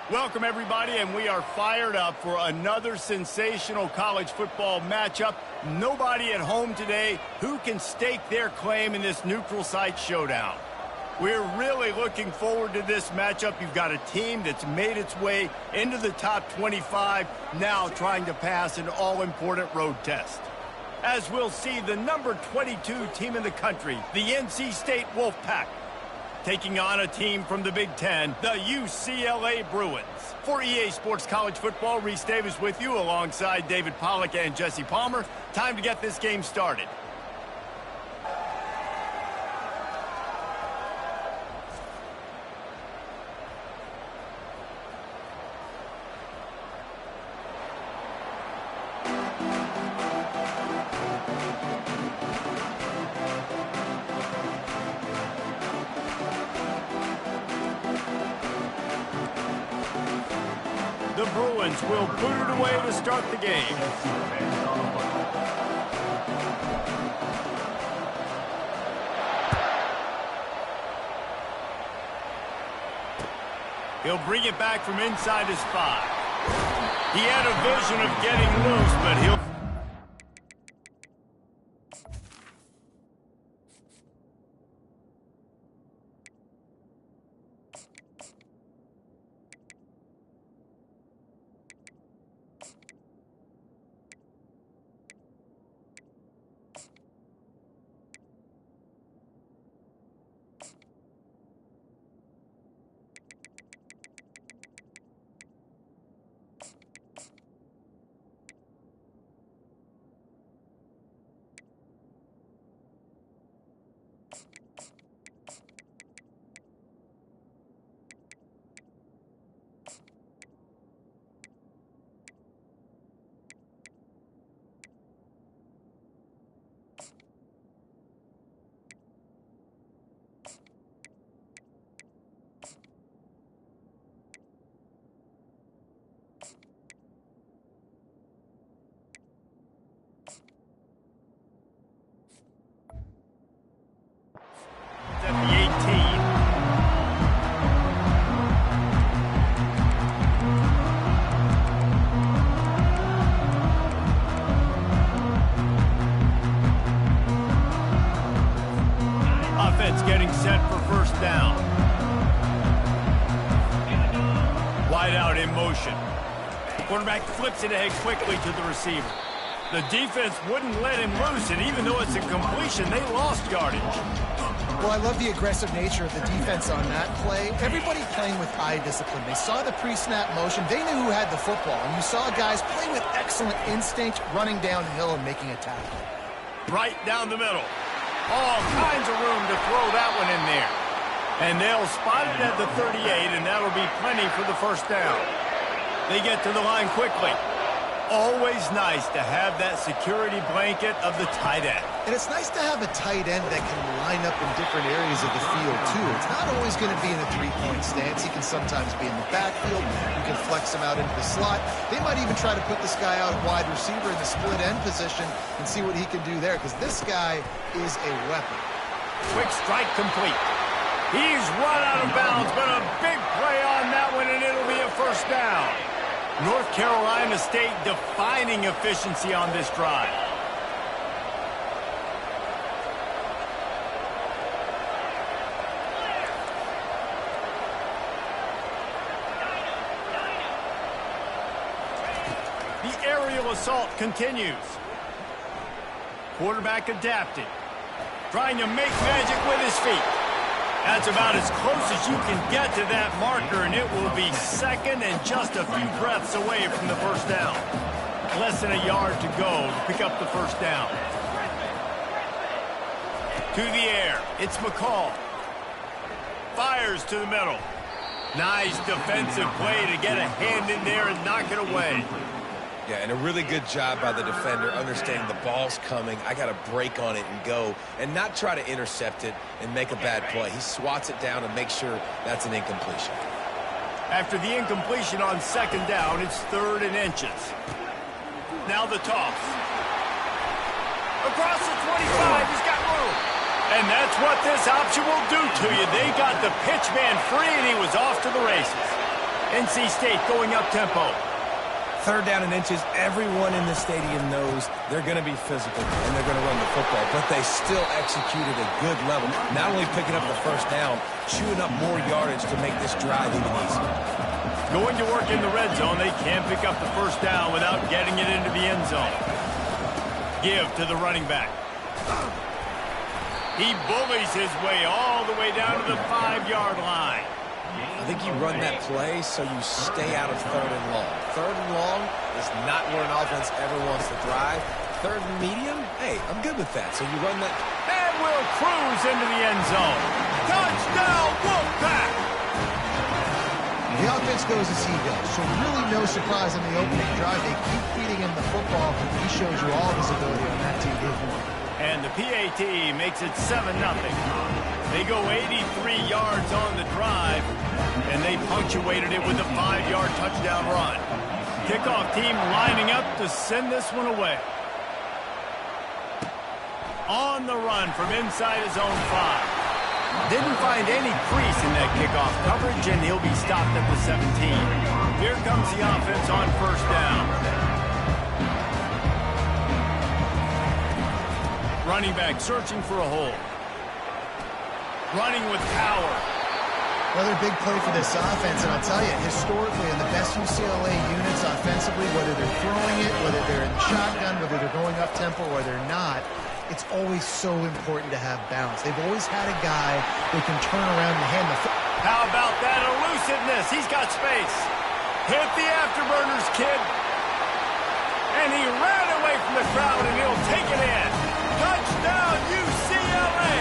Welcome, everybody, and we are fired up for another sensational college football matchup. Nobody at home today who can stake their claim in this neutral site showdown. We're really looking forward to this matchup. You've got a team that's made its way into the top 25, now trying to pass an all-important road test. As we'll see, the number 22 team in the country, the NC State Wolfpack, taking on a team from the Big Ten, the UCLA Bruins. For EA Sports College Football, Reese Davis with you alongside David Pollack and Jesse Palmer. Time to get this game started. The Bruins will put it away to start the game. He'll bring it back from inside his 5. He had a vision of getting loose, but he'll... Getting set for first down. Wide out in motion. Quarterback flips it ahead quickly to the receiver. The defense wouldn't let him loose, and even though it's a completion, they lost yardage. Well, I love the aggressive nature of the defense on that play. Everybody playing with eye discipline. They saw the pre-snap motion. They knew who had the football, and you saw guys play with excellent instinct, running downhill and making a tackle. Right down the middle. All kinds of room to throw that one in there. And they'll spot it at the 38, and that'll be plenty for the first down. They get to the line quickly. Always nice to have that security blanket of the tight end. And it's nice to have a tight end that can line up in different areas of the field, too. It's not always going to be in a three-point stance. He can sometimes be in the backfield. You can flex him out into the slot. They might even try to put this guy out at wide receiver in the split end position and see what he can do there, because this guy is a weapon. Quick strike complete. He's run out of bounds, but a big play on that one, and it'll be a first down. North Carolina State defining efficiency on this drive. The aerial assault continues. Quarterback adapted. Trying to make magic with his feet. That's about as close as you can get to that marker, and it will be second and just a few breaths away from the first down. Less than a yard to go to pick up the first down. To the air, it's McCall. Fires to the middle. Nice defensive play to get a hand in there and knock it away. Yeah, and a really good job by the defender understanding the ball's coming. I got to break on it and go and not try to intercept it and make a bad play. He swats it down and makes sure that's an incompletion. After the incompletion on second down, it's 3rd and inches. Now the toss. Across the 25, he's got room. And that's what this option will do to you. They got the pitch man free, and he was off to the races. NC State going up tempo. 3rd down and inches. Everyone in the stadium knows they're going to be physical and they're going to run the football, but they still executed a good level. Not only picking up the 1st down, chewing up more yardage to make this drive even easier. Going to work in the red zone. They can't pick up the 1st down without getting it into the end zone. Give to the running back. He bullies his way all the way down to the 5-yard line. I think you run that play so you stay out of 3rd and long. 3rd and long is not where an offense ever wants to thrive. 3rd and medium, hey, I'm good with that. So you run that. And will cruise into the end zone. Touchdown, Wolfpack! The offense goes as he goes, so really no surprise on the opening drive. They keep feeding him the football. He shows you all his ability on that TV. And the PAT makes it 7-0. They go 83 yards on the drive, and they punctuated it with a 5-yard touchdown run. Kickoff team lining up to send this one away. On the run from inside his own 5. Didn't find any crease in that kickoff coverage, and he'll be stopped at the 17. Here comes the offense on 1st down. Running back searching for a hole. Running with power. Another big play for this offense, and I'll tell you, historically, in the best UCLA units offensively, whether they're throwing it, whether they're in the shotgun, whether they're going up-tempo or they're not, it's always so important to have balance. They've always had a guy that can turn around and hand the football. How about that elusiveness? He's got space. Hit the afterburners, kid. And he ran away from the crowd, and he'll take it in. Touchdown, UCLA!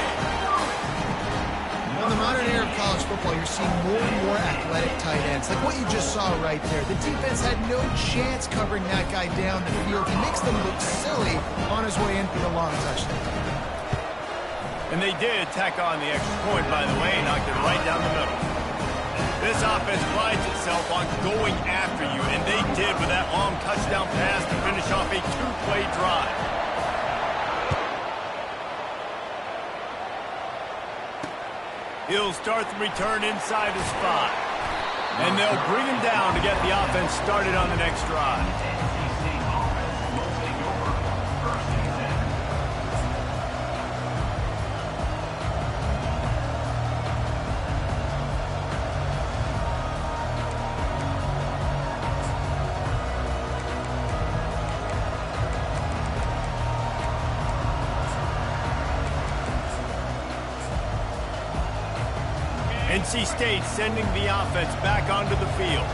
In the modern era of college football, you're seeing more and more athletic tight ends, like what you just saw right there. The defense had no chance covering that guy down the field. He makes them look silly on his way in for the long touchdown. And they did tack on the extra point, by the way, knocked it right down the middle. This offense prides itself on going after you, and they did with that long touchdown pass to finish off a 2-play drive. He'll start the return inside his 5. And they'll bring him down to get the offense started on the next drive. NC State sending the offense back onto the field.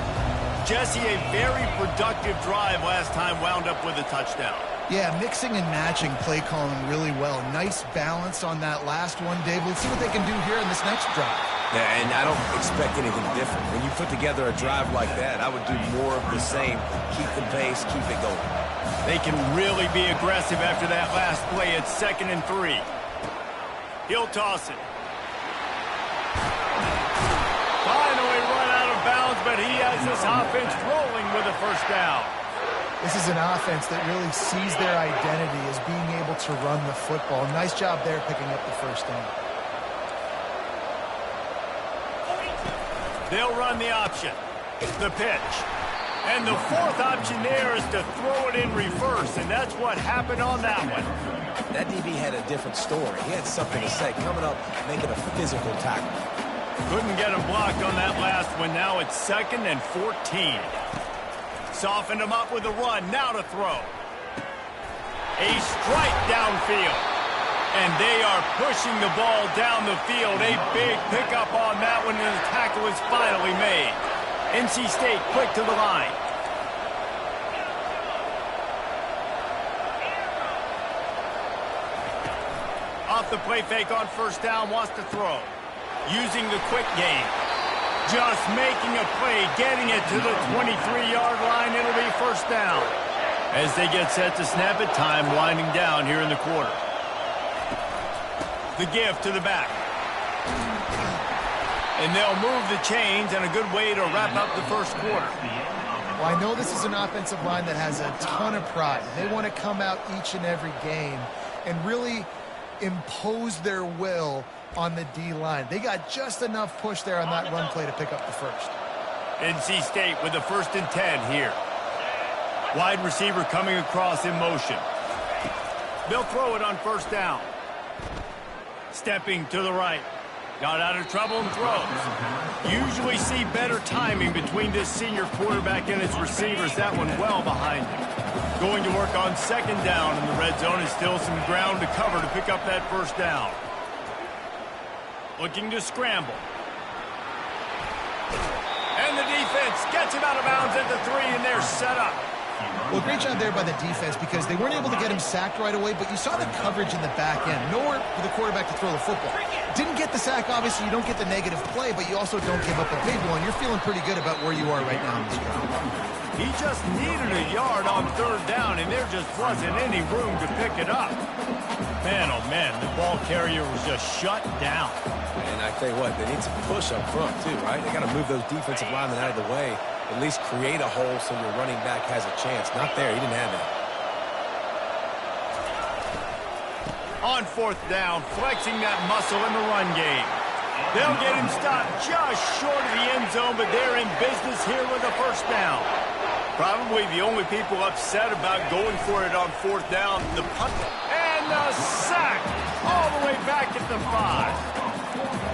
Jesse, a very productive drive last time wound up with a touchdown. Yeah, mixing and matching play calling really well. Nice balance on that last one, Dave. Let's see what they can do here in this next drive. Yeah, and I don't expect anything different. When you put together a drive like that, I would do more of the same. Keep the pace, keep it going. They can really be aggressive after that last play. It's 2nd and 3. He'll toss it. Finally run out of bounds, but he has this offense rolling with a 1st down. This is an offense that really sees their identity as being able to run the football. Nice job there picking up the 1st down. They'll run the option, the pitch. And the 4th option there is to throw it in reverse, and that's what happened on that one. That DB had a different story. He had something to say, coming up, making a physical tackle. Couldn't get him blocked on that last one. Now it's 2nd and 14. Softened him up with a run. Now to throw. A strike downfield. And they are pushing the ball down the field. A big pickup on that one, and the tackle is finally made. NC State quick to the line. Off the play fake on 1st down, wants to throw. Using the quick game. Just making a play, getting it to the 23-yard line. It'll be 1st down. As they get set to snap it, time winding down here in the quarter. The give to the back. And they'll move the chains, and a good way to wrap up the 1st quarter. Well, I know this is an offensive line that has a ton of pride. They want to come out each and every game and really impose their will on the D-line. They got just enough push there on that run play to pick up the 1st. NC State with the 1st and 10 here. Wide receiver coming across in motion. They'll throw it on 1st down. Stepping to the right. Got out of trouble and throws. Usually see better timing between this senior quarterback and his receivers. That one well behind him. Going to work on 2nd down, and the red zone is still some ground to cover to pick up that 1st down. Looking to scramble. And the defense gets him out of bounds at the 3, and they're set up. Well, great job there by the defense because they weren't able to get him sacked right away, but you saw the coverage in the back end. Nowhere for the quarterback to throw the football. Didn't get the sack, obviously. You don't get the negative play, but you also don't give up a big one. You're feeling pretty good about where you are right now in this game. He just needed a yard on 3rd down, and there just wasn't any room to pick it up. Man, oh man, the ball carrier was just shut down. And I tell you what, they need some push up front too, right? They got to move those defensive linemen out of the way. At least create a hole so your running back has a chance. Not there. He didn't have that. On 4th down, flexing that muscle in the run game. They'll get him stopped just short of the end zone, but they're in business here with a 1st down. Probably the only people upset about going for it on 4th down, the punt. And the sack all the way back at the 5.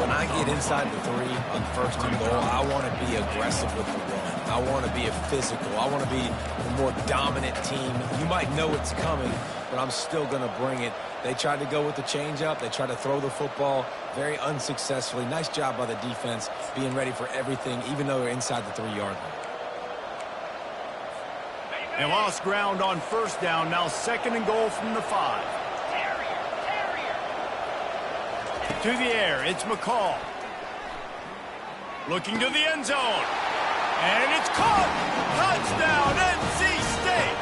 When I get inside the 3 on 1st and goal, I want to be aggressive with the run. I want to be a physical. I want to be the more dominant team. You might know it's coming, but I'm still going to bring it. They tried to go with the changeup. They tried to throw the football very unsuccessfully. Nice job by the defense being ready for everything, even though they're inside the 3-yard line. They lost ground on 1st down. Now 2nd and goal from the 5. To the air, it's McCall. Looking to the end zone. And it's caught! Touchdown, NC State!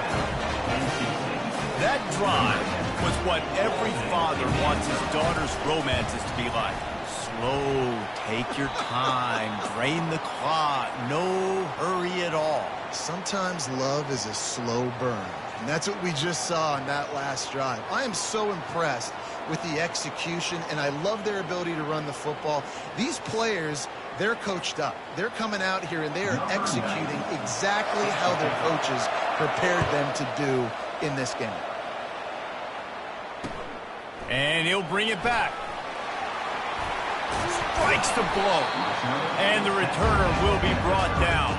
That drive was what every father wants his daughter's romances to be like. Slow, take your time, drain the clock, no hurry at all. Sometimes love is a slow burn, and that's what we just saw on that last drive. I am so impressed with the execution, and I love their ability to run the football. These players, they're coached up. They're coming out here, and they are executing exactly how their coaches prepared them to do in this game. And he'll bring it back. Strikes the blow. And the returner will be brought down.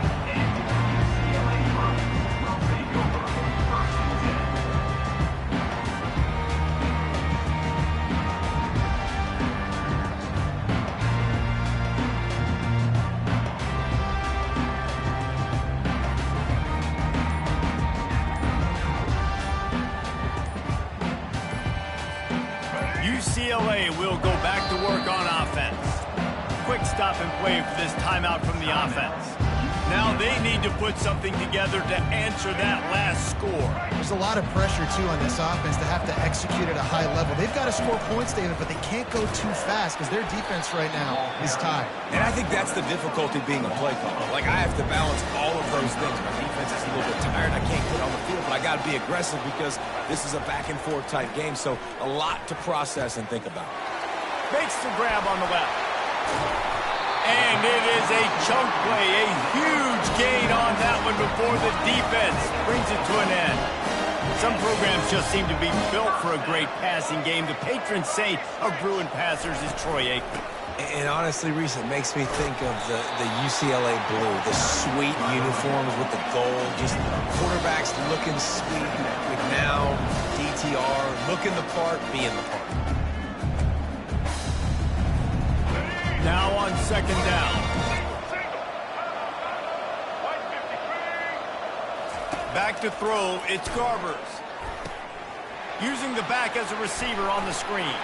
UCLA will go back to work on offense. Quick stop and play for this timeout from the offense. Now they need to put something together to answer that last score. There's a lot of pressure, too, on this offense to have to execute at a high level. They've got to score points, David, but they can't go too fast because their defense right now is tired. And I think that's the difficulty being a play caller. Like, I have to balance all of those things. My defense is a little bit tired. I can't get on the field, but I got to be aggressive because this is a back-and-forth type game, so a lot to process and think about. Makes the grab on the left. And it is a chunk play, a huge gain on that one before the defense brings it to an end. Some programs just seem to be built for a great passing game. The patron saint of Bruin passers is Troy Aikman. And honestly, Reese, it makes me think of the UCLA blue, the sweet uniforms with the gold, just quarterbacks looking sweet. McNown, DTR, looking the part, being the part. Now on 2nd down. Back to throw, it's Garbers. Using the back as a receiver on the screen.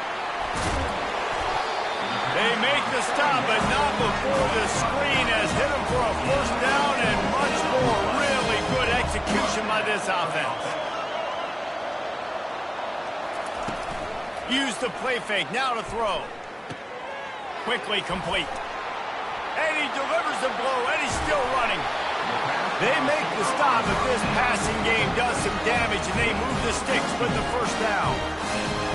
They make the stop, but not before the screen has hit them for a 1st down and much more. Really good execution by this offense. Use the play fake, now to throw. Quickly complete. And he delivers the blow, and he's still running. They make the stop, but this passing game does some damage, and they move the sticks with the 1st down.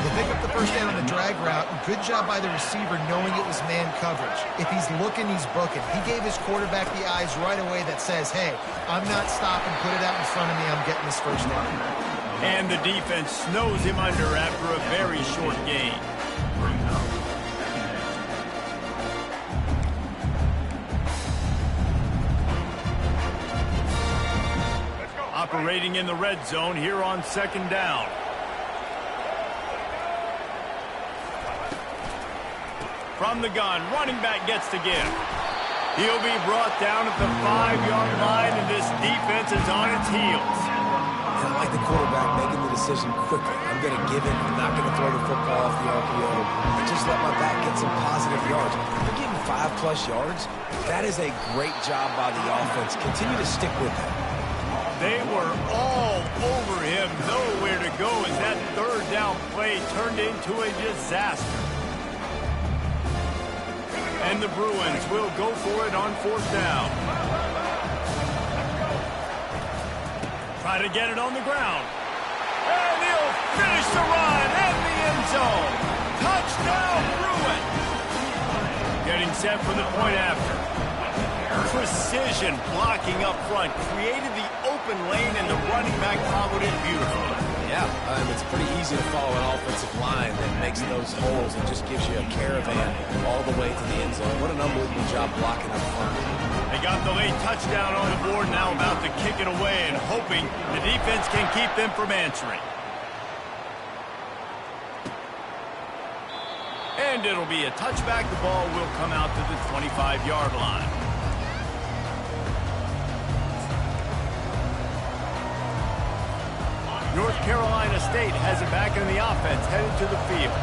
They pick up the first down on the drag route. Good job by the receiver knowing it was man coverage. If he's looking, he's booking. He gave his quarterback the eyes right away that says, hey, I'm not stopping. Put it out in front of me. I'm getting this first down. And the defense snows him under after a very short gain. Operating in the red zone here on second down. From the gun, running back gets to give. He'll be brought down at the 5-yard line, and this defense is on its heels. I like the quarterback making the decision quickly. I'm going to give it. I'm not going to throw the football off the RPO. And just let my back get some positive yards. They're getting 5+ yards. That is a great job by the offense. Continue to stick with it. They were all over him, nowhere to go as that third down play turned into a disaster. And the Bruins will go for it on fourth down. Try to get it on the ground. And he'll finish the run in the end zone. Touchdown, Bruins. Getting set for the point after. Precision blocking up front created the open lane, and the running back followed it beautifully. Yeah, it's pretty easy to follow an offensive line that makes those holes and just gives you a caravan all the way to the end zone. What an unbelievable job blocking up front. They got the late touchdown on the board, now about to kick it away and hoping the defense can keep them from answering. And it'll be a touchback. The ball will come out to the 25-yard line. North Carolina State has it back in the offense, headed to the field.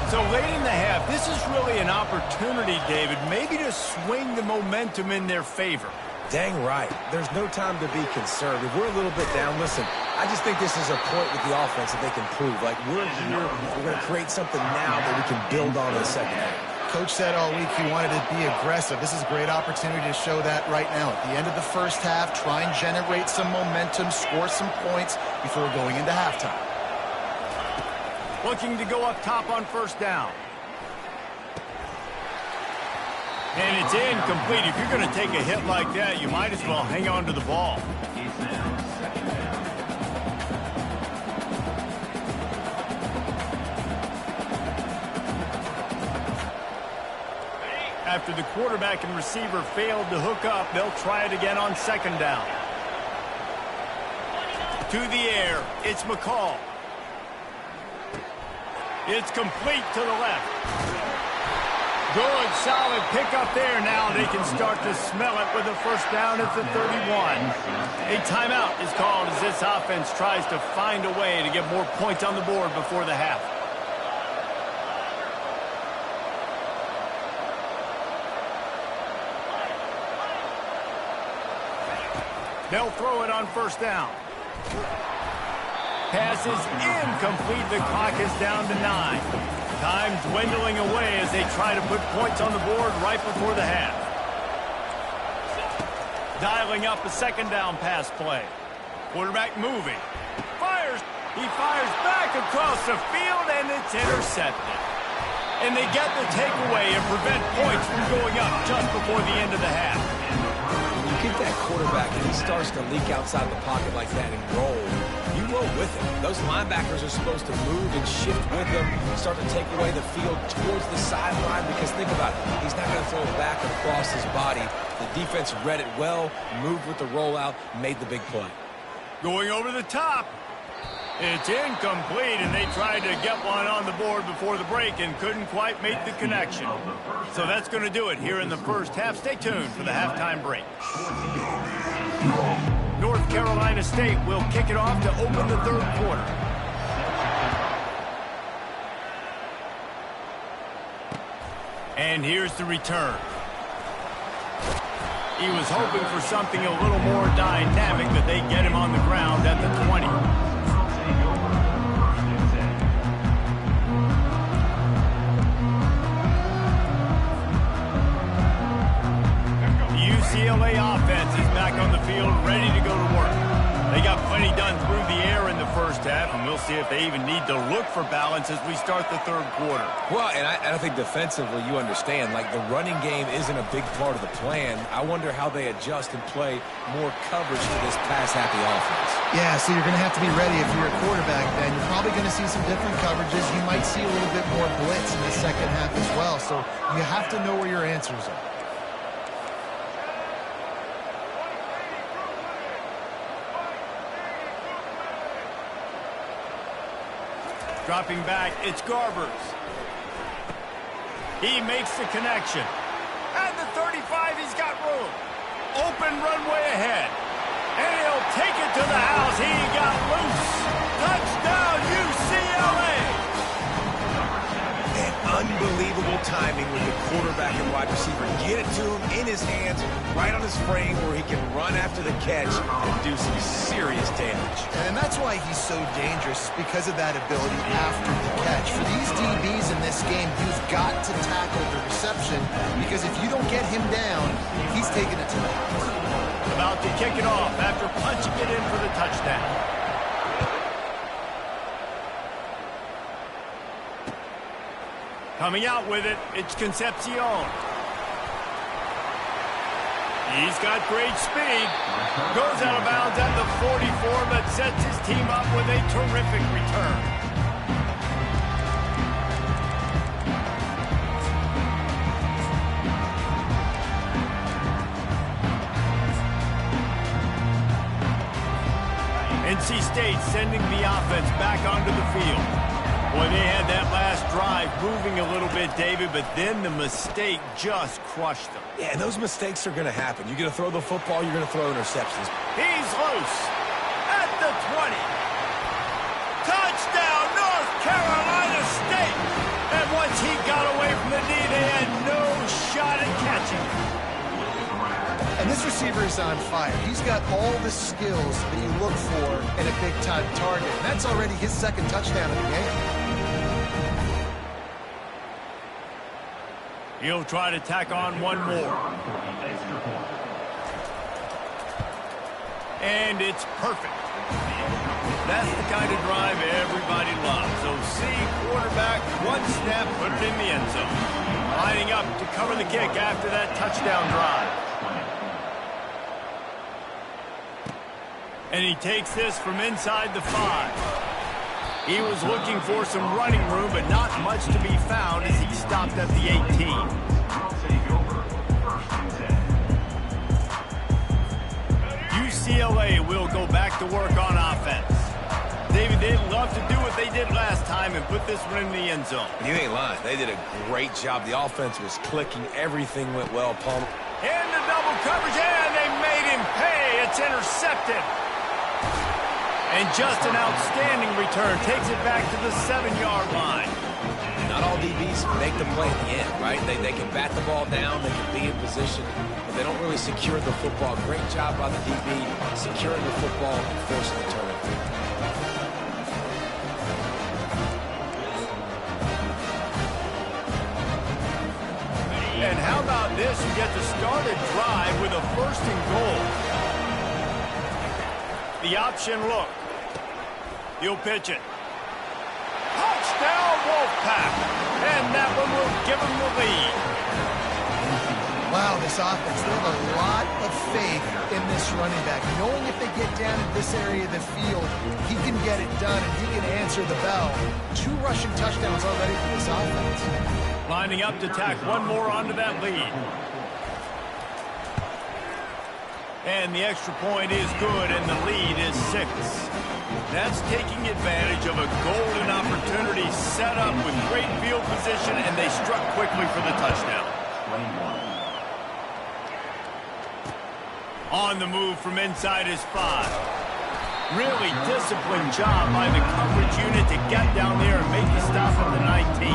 So late in the half, this is really an opportunity, David, maybe to swing the momentum in their favor. Dang right. There's no time to be concerned. If we're a little bit down, listen, I just think this is a point with the offense that they can prove. Like, we're here, we're going to create something now that we can build on in the second half. Coach said all week he wanted to be aggressive. This is a great opportunity to show that right now. At the end of the first half, try and generate some momentum, score some points before going into halftime. Looking to go up top on first down. And it's incomplete. If you're going to take a hit like that, you might as well hang on to the ball. After the quarterback and receiver failed to hook up, they'll try it again on second down. To the air, it's McCall. It's complete to the left. Good, solid pickup there. Now they can start to smell it with a first down at the 31. A timeout is called as this offense tries to find a way to get more points on the board before the half. They'll throw it on first down. Pass is incomplete. The clock is down to 9. Time dwindling away as they try to put points on the board right before the half. Dialing up a second down pass play. Quarterback moving. Fires. He fires back across the field, and it's intercepted. And they get the takeaway and prevent points from going up just before the end of the half. Get that quarterback and he starts to leak outside the pocket like that and roll. You roll with him. Those linebackers are supposed to move and shift with him, start to take away the field towards the sideline, because think about it. He's not going to throw it back and across his body. The defense read it well, moved with the rollout, made the big play. Going over the top. It's incomplete, and they tried to get one on the board before the break and couldn't quite make the connection. So that's going to do it here in the first half. Stay tuned for the halftime break. North Carolina State will kick it off to open the third quarter. And here's the return. He was hoping for something a little more dynamic, but they get him on the ground at the 20. UCLA offense is back on the field, ready to go to work. They got plenty done through the air in the first half, and we'll see if they even need to look for balance as we start the third quarter. Well, and I think defensively, you understand, like the running game isn't a big part of the plan. I wonder how they adjust and play more coverage to this pass-happy offense. Yeah, so you're going to have to be ready if you're a quarterback, then. You're probably going to see some different coverages. You might see a little bit more blitz in the second half as well, so you have to know where your answers are. Dropping back, it's Garbers. He makes the connection. At the 35, he's got room. Open runway ahead. And he'll take it to the house. He got loose. Touchdown, UCLA! And unbelievable timing with the quarterback and wide receiver. Get it to him in his hands, right on his frame where he can run after the catch and do some serious damage. And that's why he's so dangerous, because of that ability after the catch. For these DBs in this game, you've got to tackle the reception, because if you don't get him down, he's taking it to the house. About to kick it off after punching it in for the touchdown. Coming out with it, it's Concepcion. He's got great speed. Goes out of bounds at the 44, but sets his team up with a terrific return. NC State sending the offense back onto the field. Boy, they had that last drive moving a little bit, David, but then the mistake just crushed them. Yeah, and those mistakes are going to happen. You're going to throw the football, you're going to throw interceptions. He's loose at the 20. Touchdown, North Carolina State! And once he got away from the knee, they had no shot at catching him. And this receiver is on fire. He's got all the skills that you look for in a big-time target. And that's already his second touchdown of the game. He'll try to tack on one more. And it's perfect. That's the kind of drive everybody loves. So see quarterback, one snap, put it in the end zone. Lining up to cover the kick after that touchdown drive. And he takes this from inside the 5. He was looking for some running room, but not much to be found as he stopped at the 18. UCLA will go back to work on offense. David, they'd love to do what they did last time and put this one in the end zone. You ain't lying. They did a great job. The offense was clicking. Everything went well. Palmer. In the double coverage, and they made him pay. It's intercepted. And just an outstanding return. Takes it back to the 7-yard line. Not all DBs make the play at the end, right? They can bat the ball down, they can be in position, but they don't really secure the football. Great job by the DB securing the football and forcing the turnover. And how about this? You get to start a drive with a 1st and goal. The option look. He'll pitch it. Touchdown, Wolfpack. And that one will give him the lead. Wow, this offense, they have a lot of faith in this running back. Knowing if they get down in this area of the field, he can get it done and he can answer the bell. 2 rushing touchdowns already for this offense. Lining up to tack one more onto that lead. And the extra point is good, and the lead is 6. That's taking advantage of a golden opportunity set up with great field position, and they struck quickly for the touchdown. On the move from inside his 5. Really disciplined job by the coverage unit to get down there and make the stop at the 19.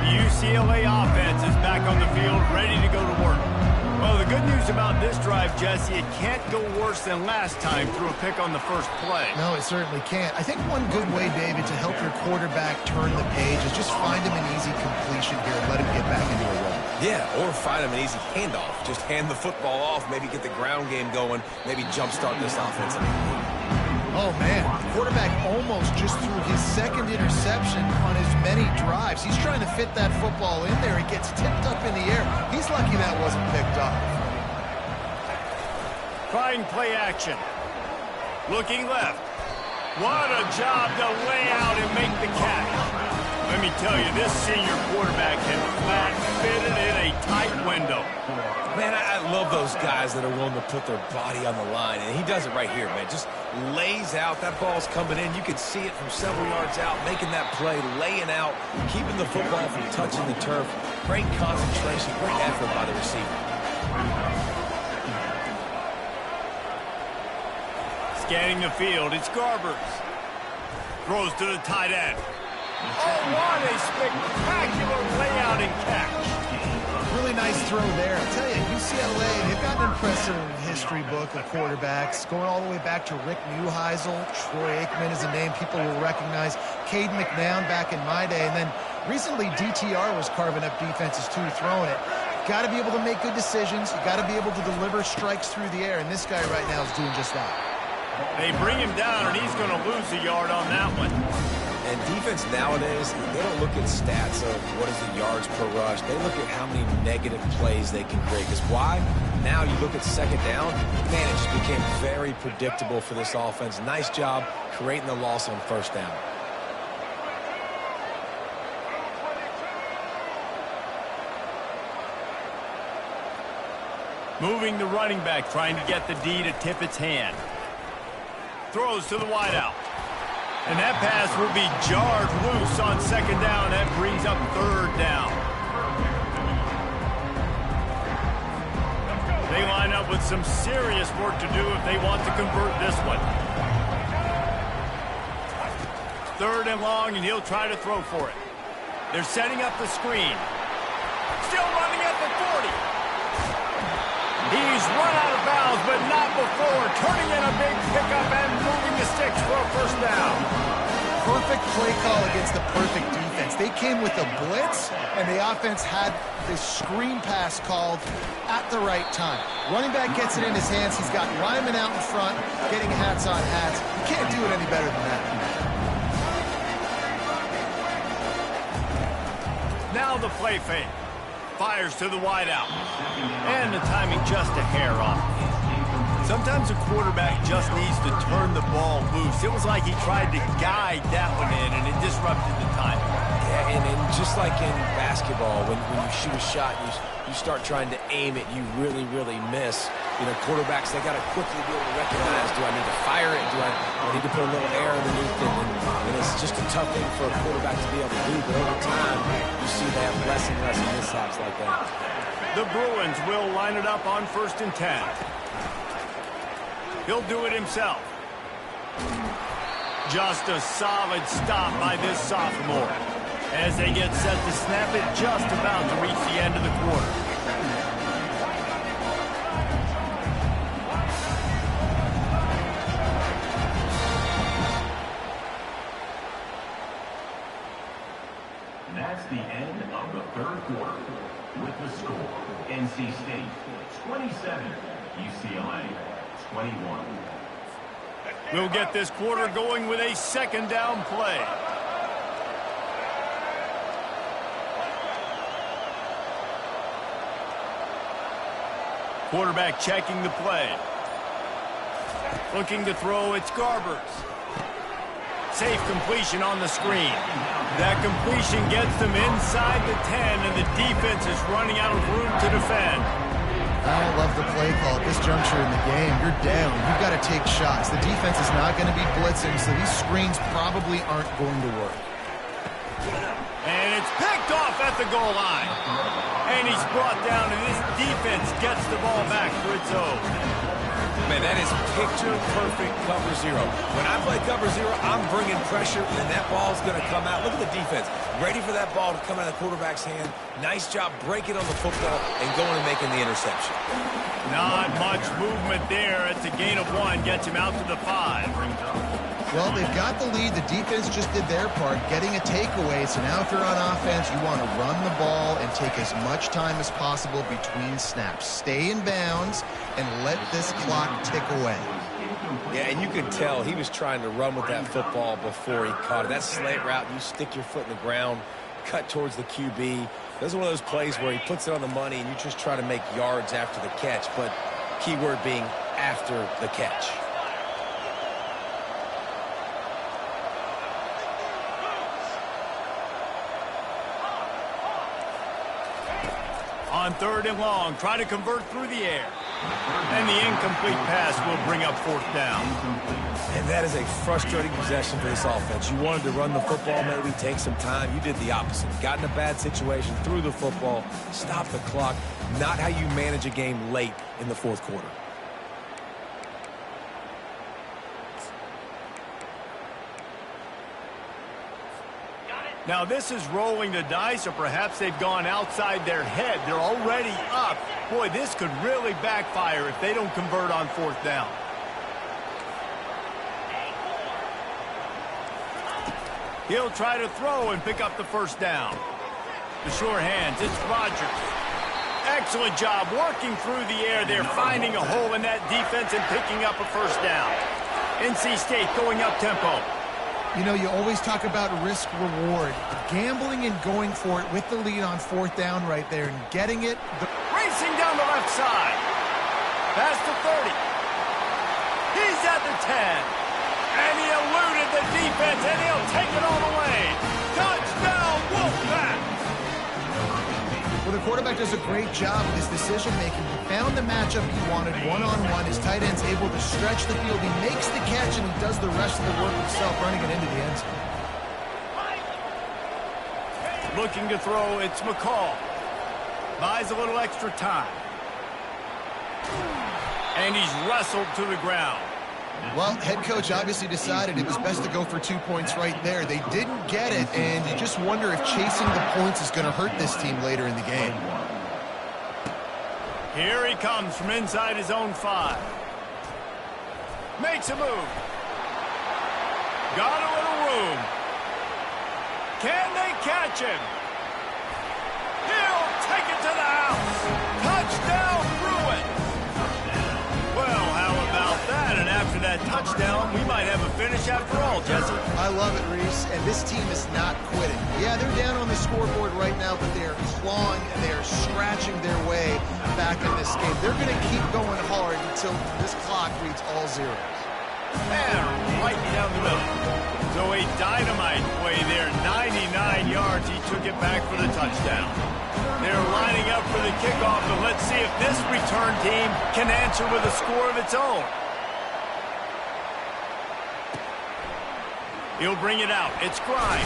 The UCLA offense is back on the field, ready to go to work. Well, the good news about this drive, Jesse, it can't go worse than last time through a pick on the first play. No, it certainly can't. I think one good way, David, to help your quarterback turn the page is just find him an easy completion here and let him get back into a run. Yeah, or find him an easy handoff. Just hand the football off, maybe get the ground game going, maybe jumpstart this offense. Oh, man, the quarterback almost just threw his second interception on as many drives. He's trying to fit that football in there. It gets tipped up in the air. He's lucky that wasn't picked up. Trying play action. Looking left. What a job to lay out and make the catch. Let me tell you, this senior quarterback can flat fit it in a tight window. Man, I love those guys that are willing to put their body on the line, and he does it right here, man. Just lays out. That ball's coming in. You can see it from several yards out, making that play, laying out, keeping the football from touching the turf. Great concentration, great effort by the receiver. Scanning the field, it's Garbers. Throws to the tight end. Oh, what a spectacular layout and catch. Really nice throw there. I tell you, UCLA, they've got an impressive history book of quarterbacks, going all the way back to Rick Neuheisel. Troy Aikman is a name people will recognize. Cade McNown back in my day. And then recently, DTR was carving up defenses, too, throwing it. Got to be able to make good decisions. You got to be able to deliver strikes through the air. And this guy right now is doing just that. They bring him down, and he's going to lose a yard on that one. And defense nowadays, they don't look at stats of what is the yards per rush. They look at how many negative plays they can create. Because why? Now you look at second down, man, it just became very predictable for this offense. Nice job creating the loss on first down. Moving the running back, trying to get the D to tip its hand. Throws to the wideout. And that pass will be jarred loose on second down. That brings up third down. They line up with some serious work to do if they want to convert this one. Third and long, and he'll try to throw for it. They're setting up the screen. Still running at the 40. He's run out of bounds, but not before. Turning in a big pickup and moving the sticks for a first down. Perfect play call against the perfect defense. They came with a blitz, and the offense had this screen pass called at the right time. Running back gets it in his hands. He's got linemen out in front, getting hats on hats. You can't do it any better than that. Now the play fake. Fires to the wideout. And the timing just a hair off. Sometimes a quarterback just needs to turn the ball loose. It was like he tried to guide that one in, and it disrupted the timing. Yeah, and just like in basketball, when you shoot a shot, you start trying to aim it, you really, really miss. You know, quarterbacks, they got to quickly be able to recognize, do I need to fire it? Do I need to put a little air underneath it? And it's just a tough thing for a quarterback to be able to do, but over time, you see they have less and less mishaps like that. The Bruins will line it up on 1st and 10. He'll do it himself. Just a solid stop by this sophomore. As they get set to snap it, just about to reach the end of the quarter. That's the end of the third quarter. With the score, NC State 27, UCLA 21. We'll get this quarter going with a second down play. Quarterback checking the play. Looking to throw, it's Garbers. Safe completion on the screen. That completion gets them inside the 10, and the defense is running out of room to defend. I don't love the play call at this juncture in the game. You're down. You've got to take shots. The defense is not going to be blitzing, so these screens probably aren't going to work. And it's picked off at the goal line. And he's brought down, and this defense gets the ball back for its own. Man, that is picture-perfect cover zero. When I play cover zero, I'm bringing pressure, and that ball's going to come out. Look at the defense. Ready for that ball to come out of the quarterback's hand. Nice job breaking on the football and going and making the interception. Not much movement there. It's a gain of 1. Gets him out to the 5. Well, they've got the lead. The defense just did their part, getting a takeaway. So now if you're on offense, you want to run the ball and take as much time as possible between snaps. Stay in bounds and let this clock tick away. Yeah, and you could tell he was trying to run with that football before he caught it. That slant route, you stick your foot in the ground, cut towards the QB. This is one of those plays where he puts it on the money and you just try to make yards after the catch, but key word being after the catch. On 3rd and long, try to convert through the air. And the incomplete pass will bring up 4th down. And that is a frustrating possession for this offense. You wanted to run the football, maybe take some time. You did the opposite. Got in a bad situation, threw the football, stopped the clock. Not how you manage a game late in the 4th quarter. Now this is rolling the dice, or perhaps they've gone outside their head. They're already up. Boy, this could really backfire if they don't convert on 4th down. He'll try to throw and pick up the 1st down. The sure hands, it's Rodgers. Excellent job working through the air there, finding a hole in that defense and picking up a 1st down. NC State going up tempo. You know, you always talk about risk-reward. Gambling and going for it with the lead on 4th down right there and getting it. Racing down the left side. Past the 30. He's at the 10. And he eluded the defense, and he'll take it all the way. Touchdown, Wolfpack! Well, the quarterback does a great job with his decision-making. He found the matchup he wanted one-on-one. His tight end's able to stretch the field. He makes the catch, and he does the rest of the work himself, running it into the end zone. Looking to throw, it's McCall. Buys a little extra time. And he's wrestled to the ground. Well, head coach obviously decided it was best to go for 2 points right there. They didn't get it, and you just wonder if chasing the points is going to hurt this team later in the game. Here he comes from inside his own 5. Makes a move. Got a little room. Can they catch him? He'll take it to the house. Touchdown, Bruin. Well, how about that? And after that touchdown, we might have a finish after all, Jesse. I love it, Reese, and this team is not quitting. Yeah, they're down on the scoreboard right now, but they are clawing and they are scratching their way back in this game. They're going to keep going hard until this clock reads all zeros. And right down the middle. So a dynamite play there, 99 yards. He took it back for the touchdown. They're lining up for the kickoff, and let's see if this return team can answer with a score of its own. He'll bring it out. It's Grimes.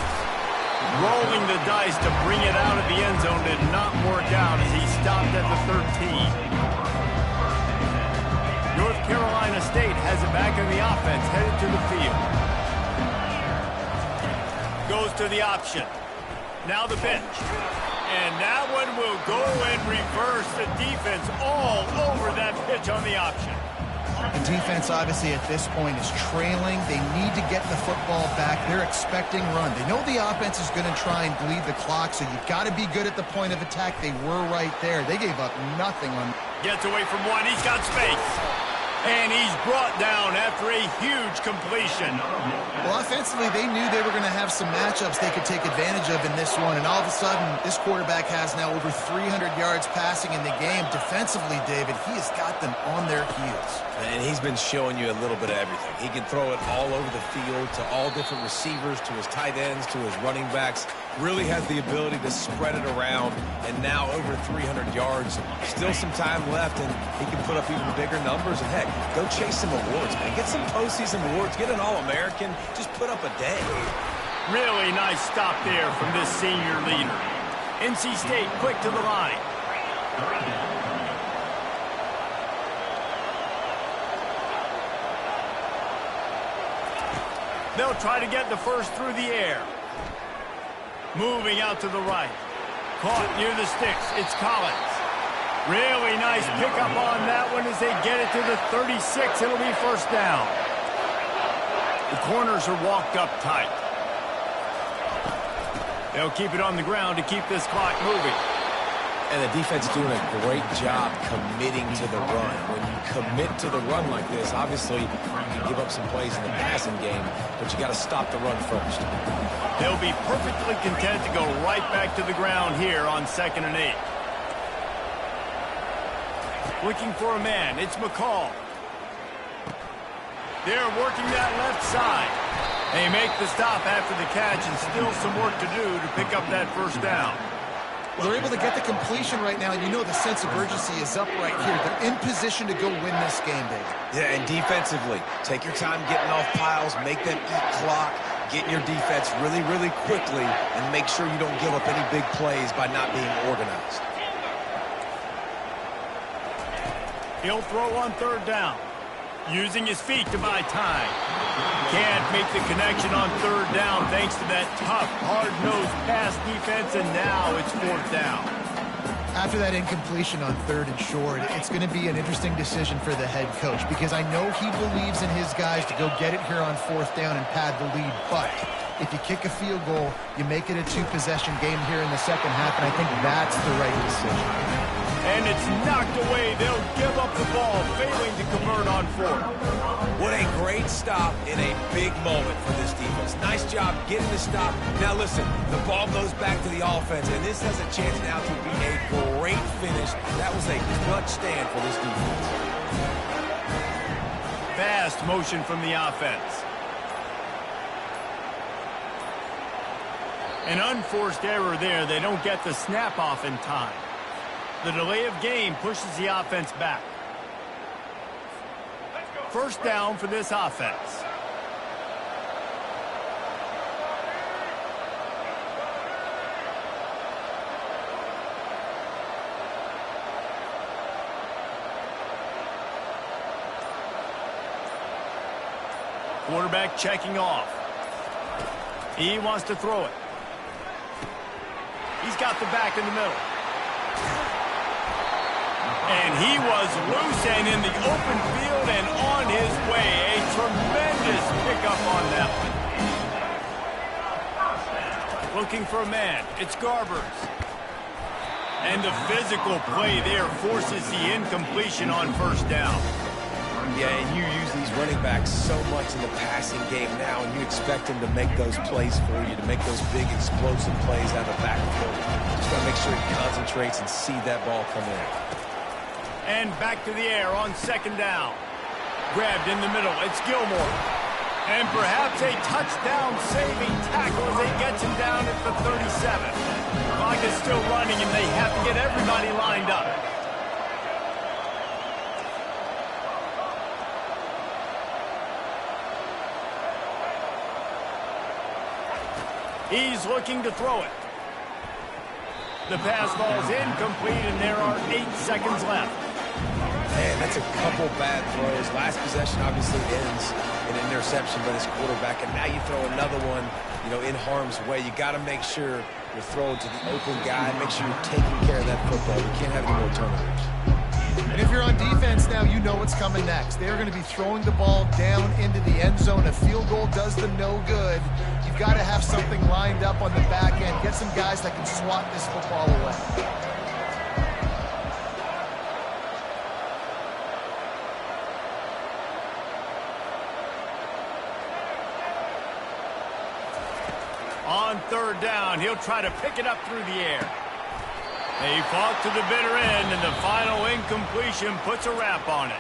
Rolling the dice to bring it out of the end zone did not work out as he stopped at the 13. North Carolina State has it back in the offense, headed to the field. Goes to the option. Now the bench. And that one will go and reverse the defense all over that pitch on the option. The defense, obviously, at this point is trailing. They need to get the football back. They're expecting run. They know the offense is going to try and bleed the clock, so you've got to be good at the point of attack. They were right there. They gave up nothing on. Gets away from one. He's got space. And he's brought down after a huge completion. Well, offensively, they knew they were going to have some matchups they could take advantage of in this one. And all of a sudden, this quarterback has now over 300 yards passing in the game. Defensively, David, he has got them on their heels. And he's been showing you a little bit of everything. He can throw it all over the field to all different receivers, to his tight ends, to his running backs. Really has the ability to spread it around. And now over 300 yards. Still some time left, and he can put up even bigger numbers. And heck, go chase some awards, man. Get some postseason awards. Get an All-American. Just put up a day. Really nice stop there from this senior leader. NC State quick to the line. They'll try to get the first through the air. Moving out to the right. Caught near the sticks. It's Collins. Really nice pickup on that one as they get it to the 36. It'll be 1st down. The corners are walked up tight. They'll keep it on the ground to keep this clock moving. And the defense doing a great job committing to the run. When you commit to the run like this, obviously you can give up some plays in the passing game, but you got to stop the run first. They'll be perfectly content to go right back to the ground here on 2nd and 8. Looking for a man. It's McCall. They're working that left side. They make the stop after the catch and still some work to do to pick up that first down. Well, they're able to get the completion right now, and you know the sense of urgency is up right here. They're in position to go win this game, Dave. Yeah, and defensively, take your time getting off piles, make them eat clock, get in your defense really, really quickly, and make sure you don't give up any big plays by not being organized. He'll throw on 3rd down, using his feet to buy time. Can't make the connection on 3rd down thanks to that tough, hard-nosed pass defense, and now it's 4th down. After that incompletion on 3rd and short, it's going to be an interesting decision for the head coach because I know he believes in his guys to go get it here on 4th down and pad the lead, but if you kick a field goal, you make it a 2-possession game here in the second half, and I think that's the right decision. And it's knocked away. They'll give up the ball, failing to convert on 4th. What a great stop in a big moment for this defense. Nice job getting the stop. Now listen, the ball goes back to the offense, and this has a chance now to be a great finish. That was a clutch stand for this defense. Fast motion from the offense. An unforced error there. They don't get the snap off in time. The delay of game pushes the offense back. First down for this offense. Quarterback checking off. He wants to throw it. He's got the back in the middle. And he was loose and in the open field and on his way. A tremendous pickup on that one. Looking for a man. It's Garbers. And the physical play there forces the incompletion on 1st down. Yeah, and you use these running backs so much in the passing game now, and you expect them to make those plays for you, to make those big explosive plays out of the backfield. Just got to make sure he concentrates and see that ball come in. And back to the air on 2nd down. Grabbed in the middle. It's Gilmore. And perhaps a touchdown-saving tackle as he gets him down at the 37. The clock is still running, and they have to get everybody lined up. He's looking to throw it. The pass falls incomplete, and there are 8 seconds left. Man, that's a couple bad throws. Last possession obviously ends in an interception by this quarterback, and now you throw another one, in harm's way. You got to make sure you're throwing to the open guy. Make sure you're taking care of that football. You can't have any more turnovers. And if you're on defense now, you know what's coming next. They're going to be throwing the ball down into the end zone. A field goal does them no good. You've got to have something lined up on the back end. Get some guys that can swat this football away. On 3rd down, he'll try to pick it up through the air. They fought to the bitter end, and the final incompletion puts a wrap on it.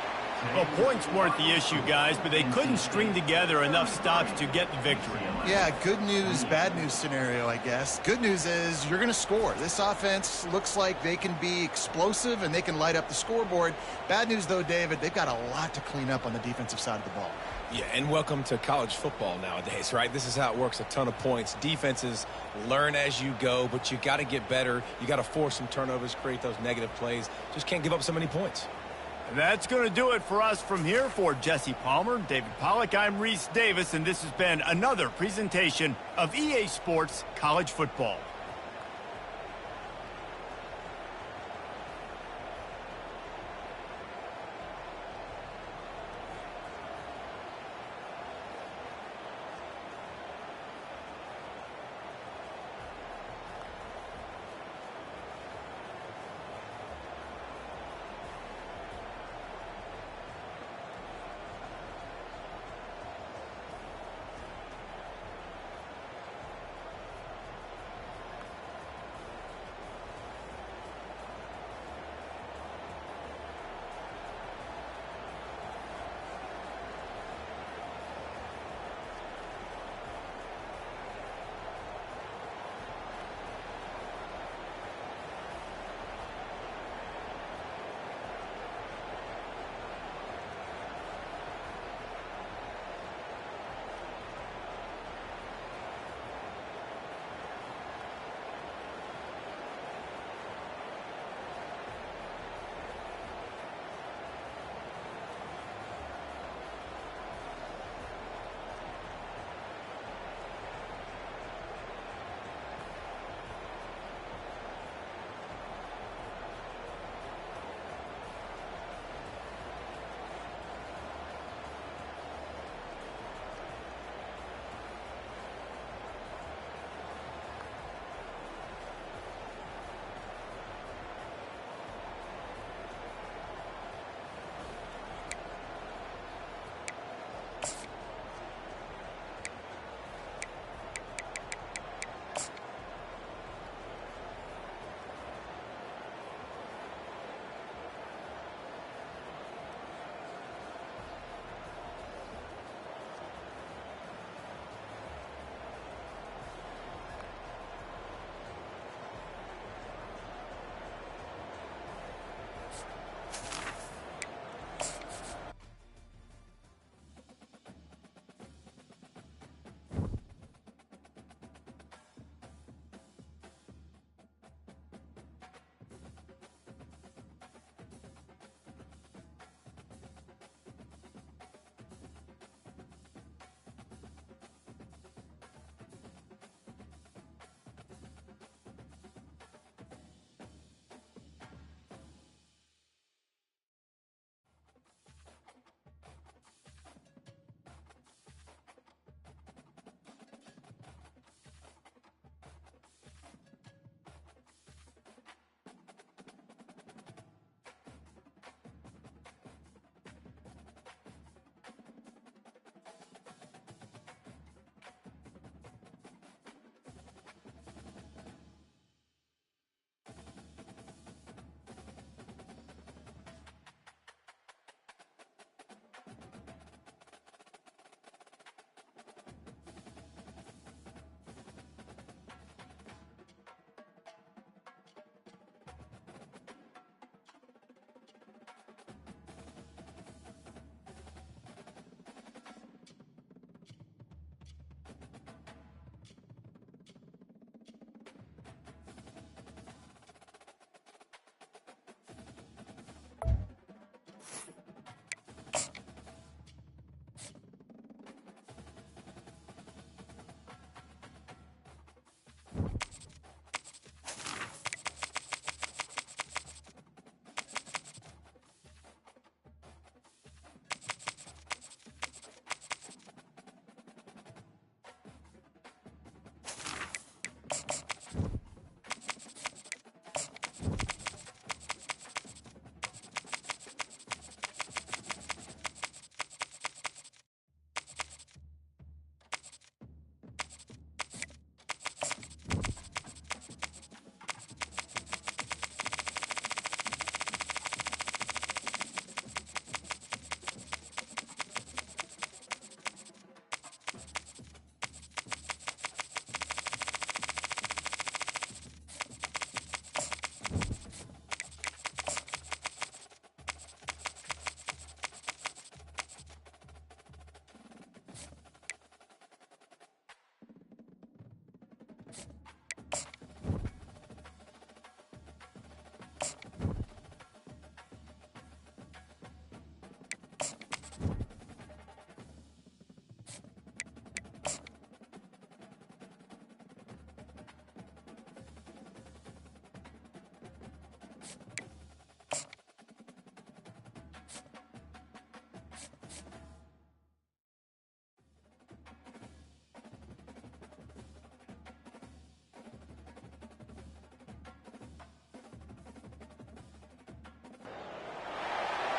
Well, points weren't the issue, guys, but they couldn't string together enough stops to get the victory. Yeah, good news, bad news scenario, I guess. Good news is you're going to score. This offense looks like they can be explosive and they can light up the scoreboard. Bad news, though, David, they've got a lot to clean up on the defensive side of the ball. Yeah, and welcome to college football nowadays, right? This is how it works, a ton of points. Defenses learn as you go, but you got to get better. You got to force some turnovers, create those negative plays. Just can't give up so many points. That's going to do it for us from here. For Jesse Palmer, David Pollack, I'm Reese Davis, and this has been another presentation of EA Sports College Football.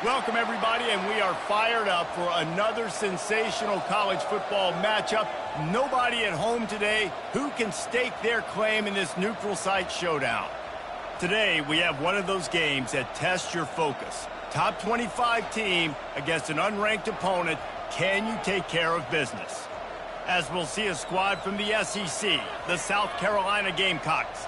Welcome, everybody, and we are fired up for another sensational college football matchup. Nobody at home today who can stake their claim in this neutral site showdown. Today, we have one of those games that tests your focus. Top 25 team against an unranked opponent. Can you take care of business? As we'll see a squad from the SEC, the South Carolina Gamecocks,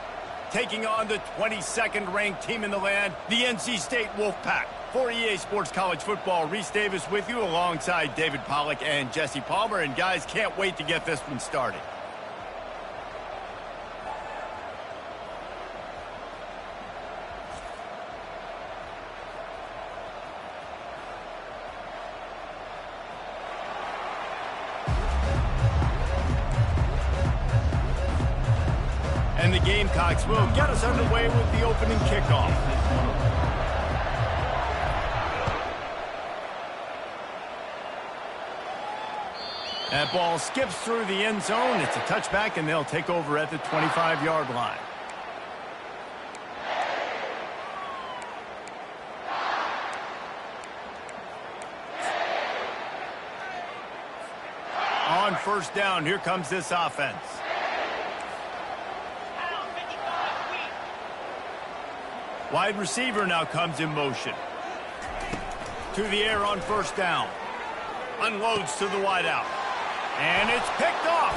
taking on the 22nd ranked team in the land, the NC State Wolfpack. For EA Sports College Football, Reese Davis with you alongside David Pollack and Jesse Palmer. And guys, can't wait to get this one started. And the Gamecocks will get us underway with the opening kickoff. That ball skips through the end zone. It's a touchback, and they'll take over at the 25-yard line. On first down, here comes this offense. Wide receiver now comes in motion. To the air on first down. Unloads to the wideout. And it's picked off.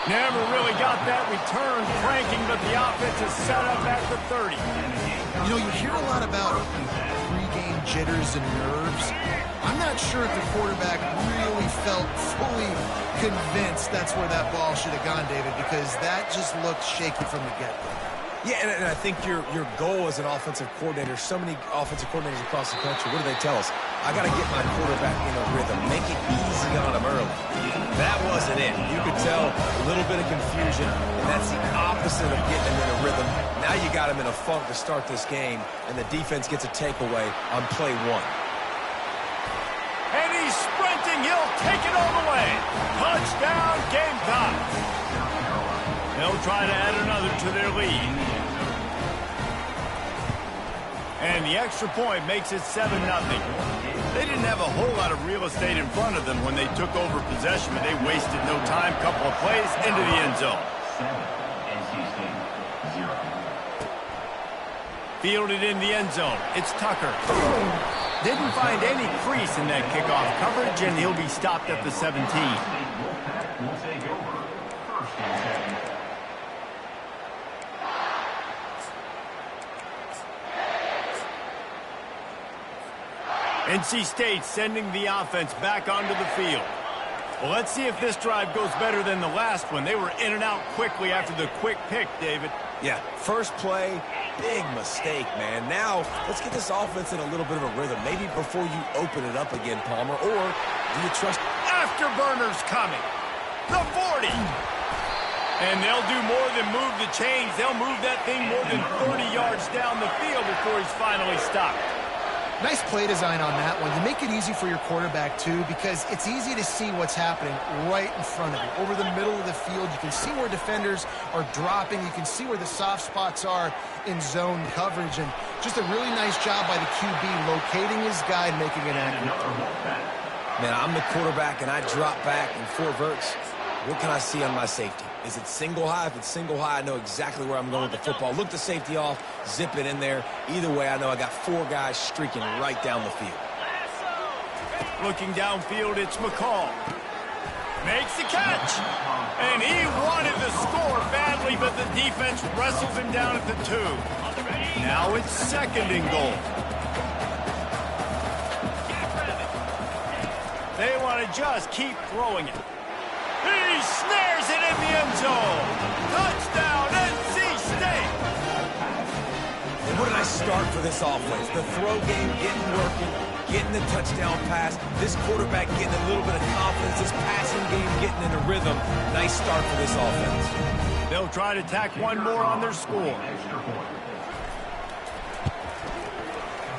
Never really got that return cranking, but the offense is set up at the 30. You know, you hear a lot about pregame jitters and nerves. I'm not sure if the quarterback really felt fully convinced that's where that ball should have gone, David, because that just looked shaky from the get-go. Yeah, and I think your goal as an offensive coordinator, so many offensive coordinators across the country, what do they tell us? I got to get my quarterback in a rhythm, make it easy on him early. That wasn't it. You could tell a little bit of confusion, and that's the opposite of getting him in a rhythm. Now you got him in a funk to start this game, and the defense gets a takeaway on play one. And he's sprinting. He'll take it all the way. Touchdown, Gamecocks. They'll try to add another to their lead. And the extra point makes it 7-0. They didn't have a whole lot of real estate in front of them when they took over possession, but they wasted no time. Couple of plays into the end zone. 7, NC State, 0. Fielded in the end zone. It's Tucker. Didn't find any crease in that kickoff coverage, and he'll be stopped at the 17. Wolfpack will take over. First and 10. NC State sending the offense back onto the field. Well, let's see if this drive goes better than the last one. They were in and out quickly after the quick pick, David. Yeah, first play, big mistake, man. Now, let's get this offense in a little bit of a rhythm. Maybe before you open it up again, Palmer, or do you trust... Afterburners coming. The 40. And they'll do more than move the chains. They'll move that thing more than 30 yards down the field before he's finally stopped. Nice play design on that one. You make it easy for your quarterback, too, because it's easy to see what's happening right in front of you. Over the middle of the field, you can see where defenders are dropping. You can see where the soft spots are in zone coverage. And just a really nice job by the QB locating his guy and making it accurate. Man, I'm the quarterback, and I drop back in 4 verts. What can I see on my safety? Is it single high? If it's single high, I know exactly where I'm going with the football. Look the safety off, zip it in there. Either way, I know I got 4 guys streaking right down the field. Looking downfield, it's McCall. Makes the catch. And he wanted the score badly, but the defense wrestles him down at the 2. Now it's 2nd and goal. They want to just keep throwing it. He snares it in the end zone. Touchdown, NC State. And what did I start for this offense? The throw game getting working, getting the touchdown pass. This quarterback getting a little bit of confidence. This passing game getting in a rhythm. Nice start for this offense. They'll try to tack one more on their score.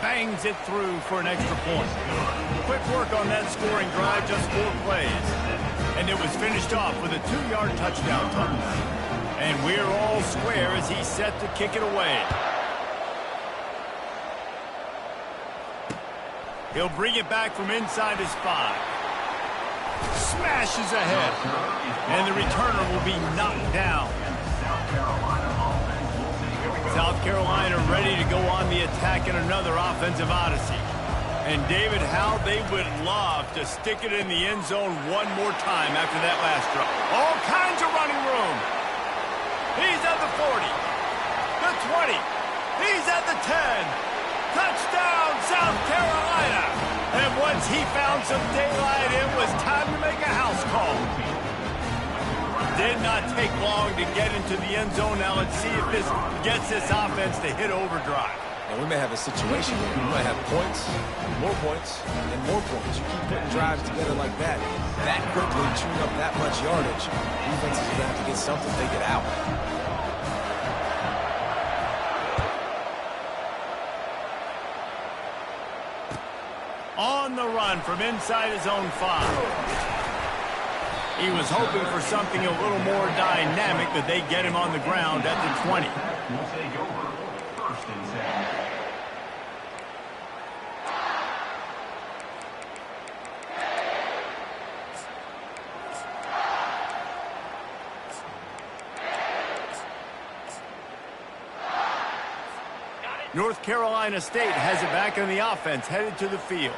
Bangs it through for an extra point. Quick work on that scoring drive, just 4 plays. And it was finished off with a 2-yard touchdown toss. And we're all square as he's set to kick it away. He'll bring it back from inside his 5. Smashes ahead. And the returner will be knocked down. South Carolina ready to go on the attack in another offensive odyssey. And David, how they would love to stick it in the end zone one more time after that last drop. All kinds of running room. He's at the 40, the 20. He's at the 10. Touchdown, South Carolina. And once he found some daylight, it was time to make a house call. Did not take long to get into the end zone. Now let's see if this gets this offense to hit overdrive. And we may have a situation where we might have points, and more points. You keep putting drives together like that quickly, chewing up that much yardage. Defenses are going to have to get something figured out. On the run from inside his own 5. He was hoping for something a little more dynamic, but they get him on the ground at the 20. We'll take over. 1st and 10. North Carolina State has it back on the offense, headed to the field.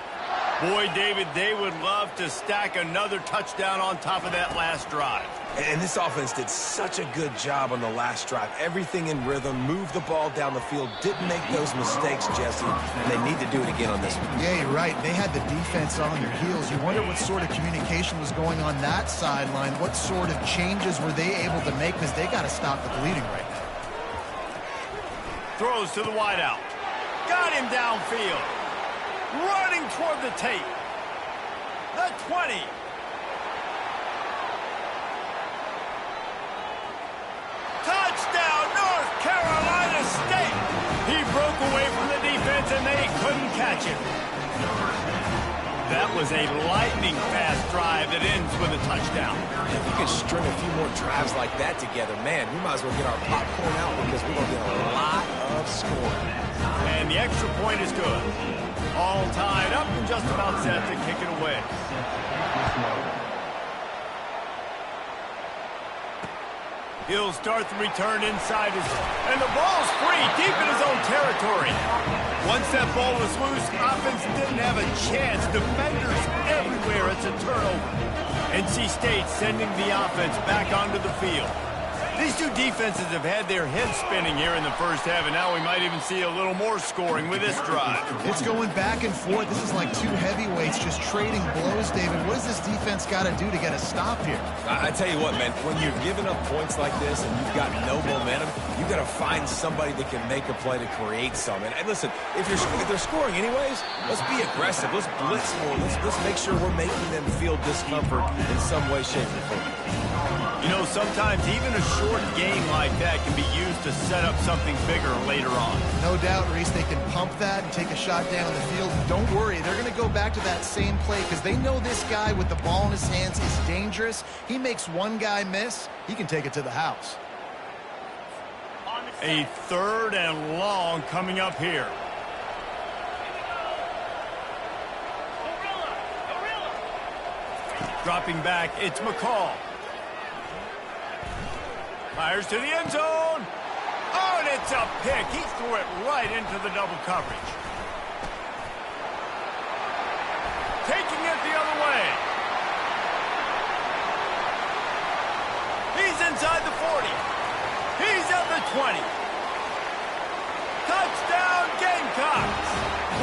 Boy, David, they would love to stack another touchdown on top of that last drive. And this offense did such a good job on the last drive. Everything in rhythm, moved the ball down the field, didn't make those mistakes, Jesse, and they need to do it again on this one. Yeah, you're right. They had the defense on their heels. You wonder what sort of communication was going on that sideline. What sort of changes were they able to make, because they got to stop the bleeding right now. Throws to the wideout. Got him downfield. Running toward the tape. The 20. Touchdown, North Carolina State. He broke away from the defense and they couldn't catch him. That was a lightning-fast drive that ends with a touchdown. If you can string a few more drives like that together, man, we might as well get our popcorn out because we're going to get a lot of scoring. And the extra point is good. All tied up and just about set to kick it away. He'll start the return inside his... And the ball's free, deep in his own territory. Once that ball was loose, offense didn't have a chance. Defenders everywhere. It's a turnover. NC State sending the offense back onto the field. These two defenses have had their heads spinning here in the first half, and now we might even see a little more scoring with this drive. It's going back and forth. This is like two heavyweights just trading blows, David. What does this defense got to do to get a stop here? I tell you what, man, when you're giving up points like this and you've got no momentum, you got to find somebody that can make a play to create some. And listen, if they're scoring anyways, let's be aggressive. Let's blitz more. Let's make sure we're making them feel discomfort in some way, shape, or form. You know, sometimes even a short game like that can be used to set up something bigger later on. No doubt, Reese, they can pump that and take a shot down the field. And don't worry, they're going to go back to that same play because they know this guy with the ball in his hands is dangerous. He makes one guy miss, he can take it to the house. A 3rd and long coming up here. Dropping back, it's McCall. Fires to the end zone. Oh, and it's a pick. He threw it right into the double coverage. Taking it the other way. He's inside the 40. He's at the 20. Touchdown, Gamecocks.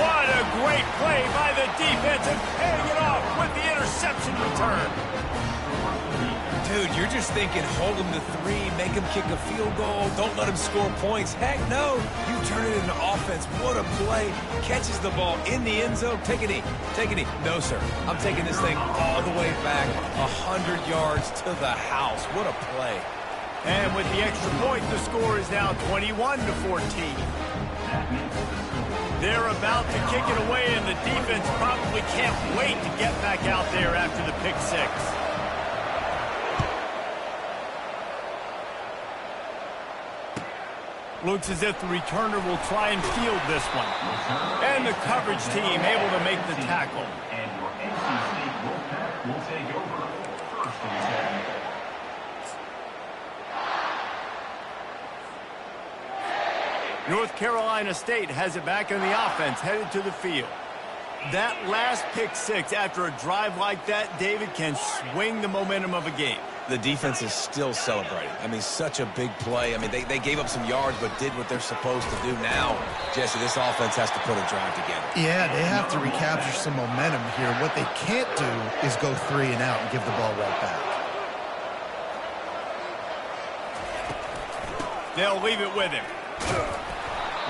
What a great play by the defense and paying it off with the interception return. Dude, you're just thinking, hold them to 3, make them kick a field goal, don't let them score points. Heck no, you turn it into offense. What a play. Catches the ball in the end zone. Take a knee. Take a knee. No, sir. I'm taking this thing all the way back 100 yards to the house. What a play. And with the extra point, the score is now 21-14. They're about to kick it away, and the defense probably can't wait to get back out there after the pick 6. Looks as if the returner will try and field this one. And the coverage team able to make the tackle. And your NC State Wolfpack will take over. First and 10. North Carolina State has it back in the offense, headed to the field. That last pick six after a drive like that, David, can swing the momentum of a game. The defense is still celebrating. I mean, such a big play. I mean, they gave up some yards but did what they're supposed to do. Now, Jesse, this offense has to put a drive together. Yeah, they have to recapture some momentum here. What they can't do is go 3 and out and give the ball right back. They'll leave it with him.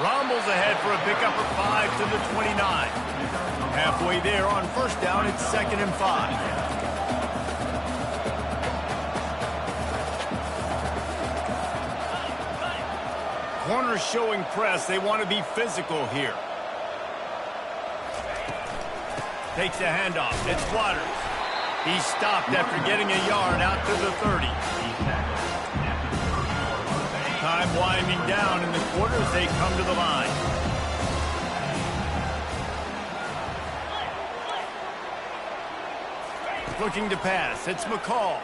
Rumbles ahead for a pickup of 5 to the 29. Halfway there on first down, it's 2nd and 5. Corners showing press. They want to be physical here. Takes a handoff. It's Waters. He stopped after getting a yard out to the 30. Time winding down in the quarter as they come to the line. Looking to pass. It's McCall.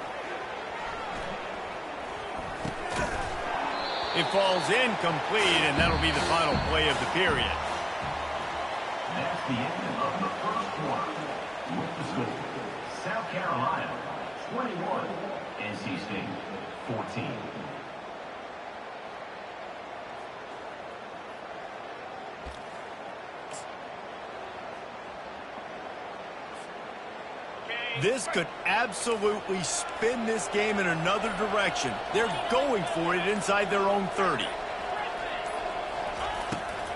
It falls incomplete, and that'll be the final play of the period. That's the end of the first quarter. With the score, South Carolina 21, NC State 14. This could absolutely spin this game in another direction. They're going for it inside their own 30.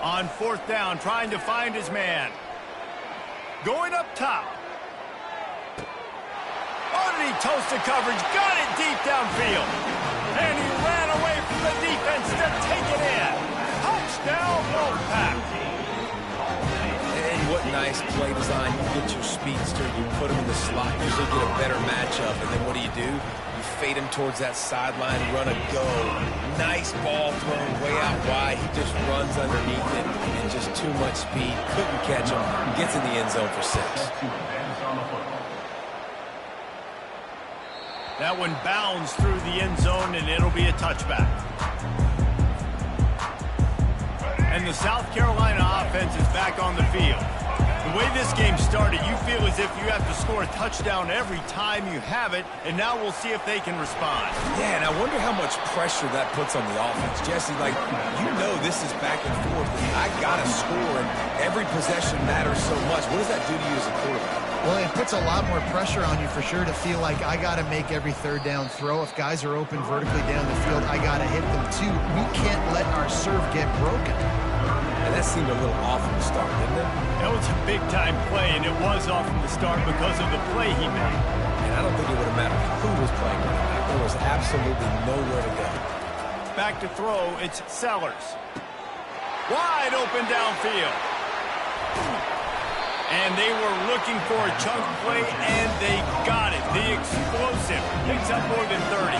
On fourth down, trying to find his man. Going up top. Oh, did he toast the coverage? Got it deep downfield. And he ran away from the defense to take it in. Touchdown, Wolfpack. What nice play design. You get your speedster, you put him in the slot, usually get a better matchup, and then what do? You fade him towards that sideline, run a go. Nice ball thrown way out wide. He just runs underneath it, and just too much speed. Couldn't catch him. Gets in the end zone for 6. That one bounds through the end zone, and it'll be a touchback. And the South Carolina offense is back on the field. The way this game started, you feel as if you have to score a touchdown every time you have it, and now we'll see if they can respond. Yeah, and I wonder how much pressure that puts on the offense. Jesse, like, you know this is back and forth. I got to score, and every possession matters so much. What does that do to you as a quarterback? Well, it puts a lot more pressure on you for sure to feel like I got to make every third down throw. If guys are open vertically down the field, I got to hit them too. We can't let our serve get broken. And that seemed a little off from the start, didn't it? That was a big-time play, and it was off from the start because of the play he made. And I don't think it would have mattered who was playing running back. There was absolutely nowhere to go. Back to throw, it's Sellers. Wide open downfield. And they were looking for a chunk play, and they got it. The explosive picks up more than 30.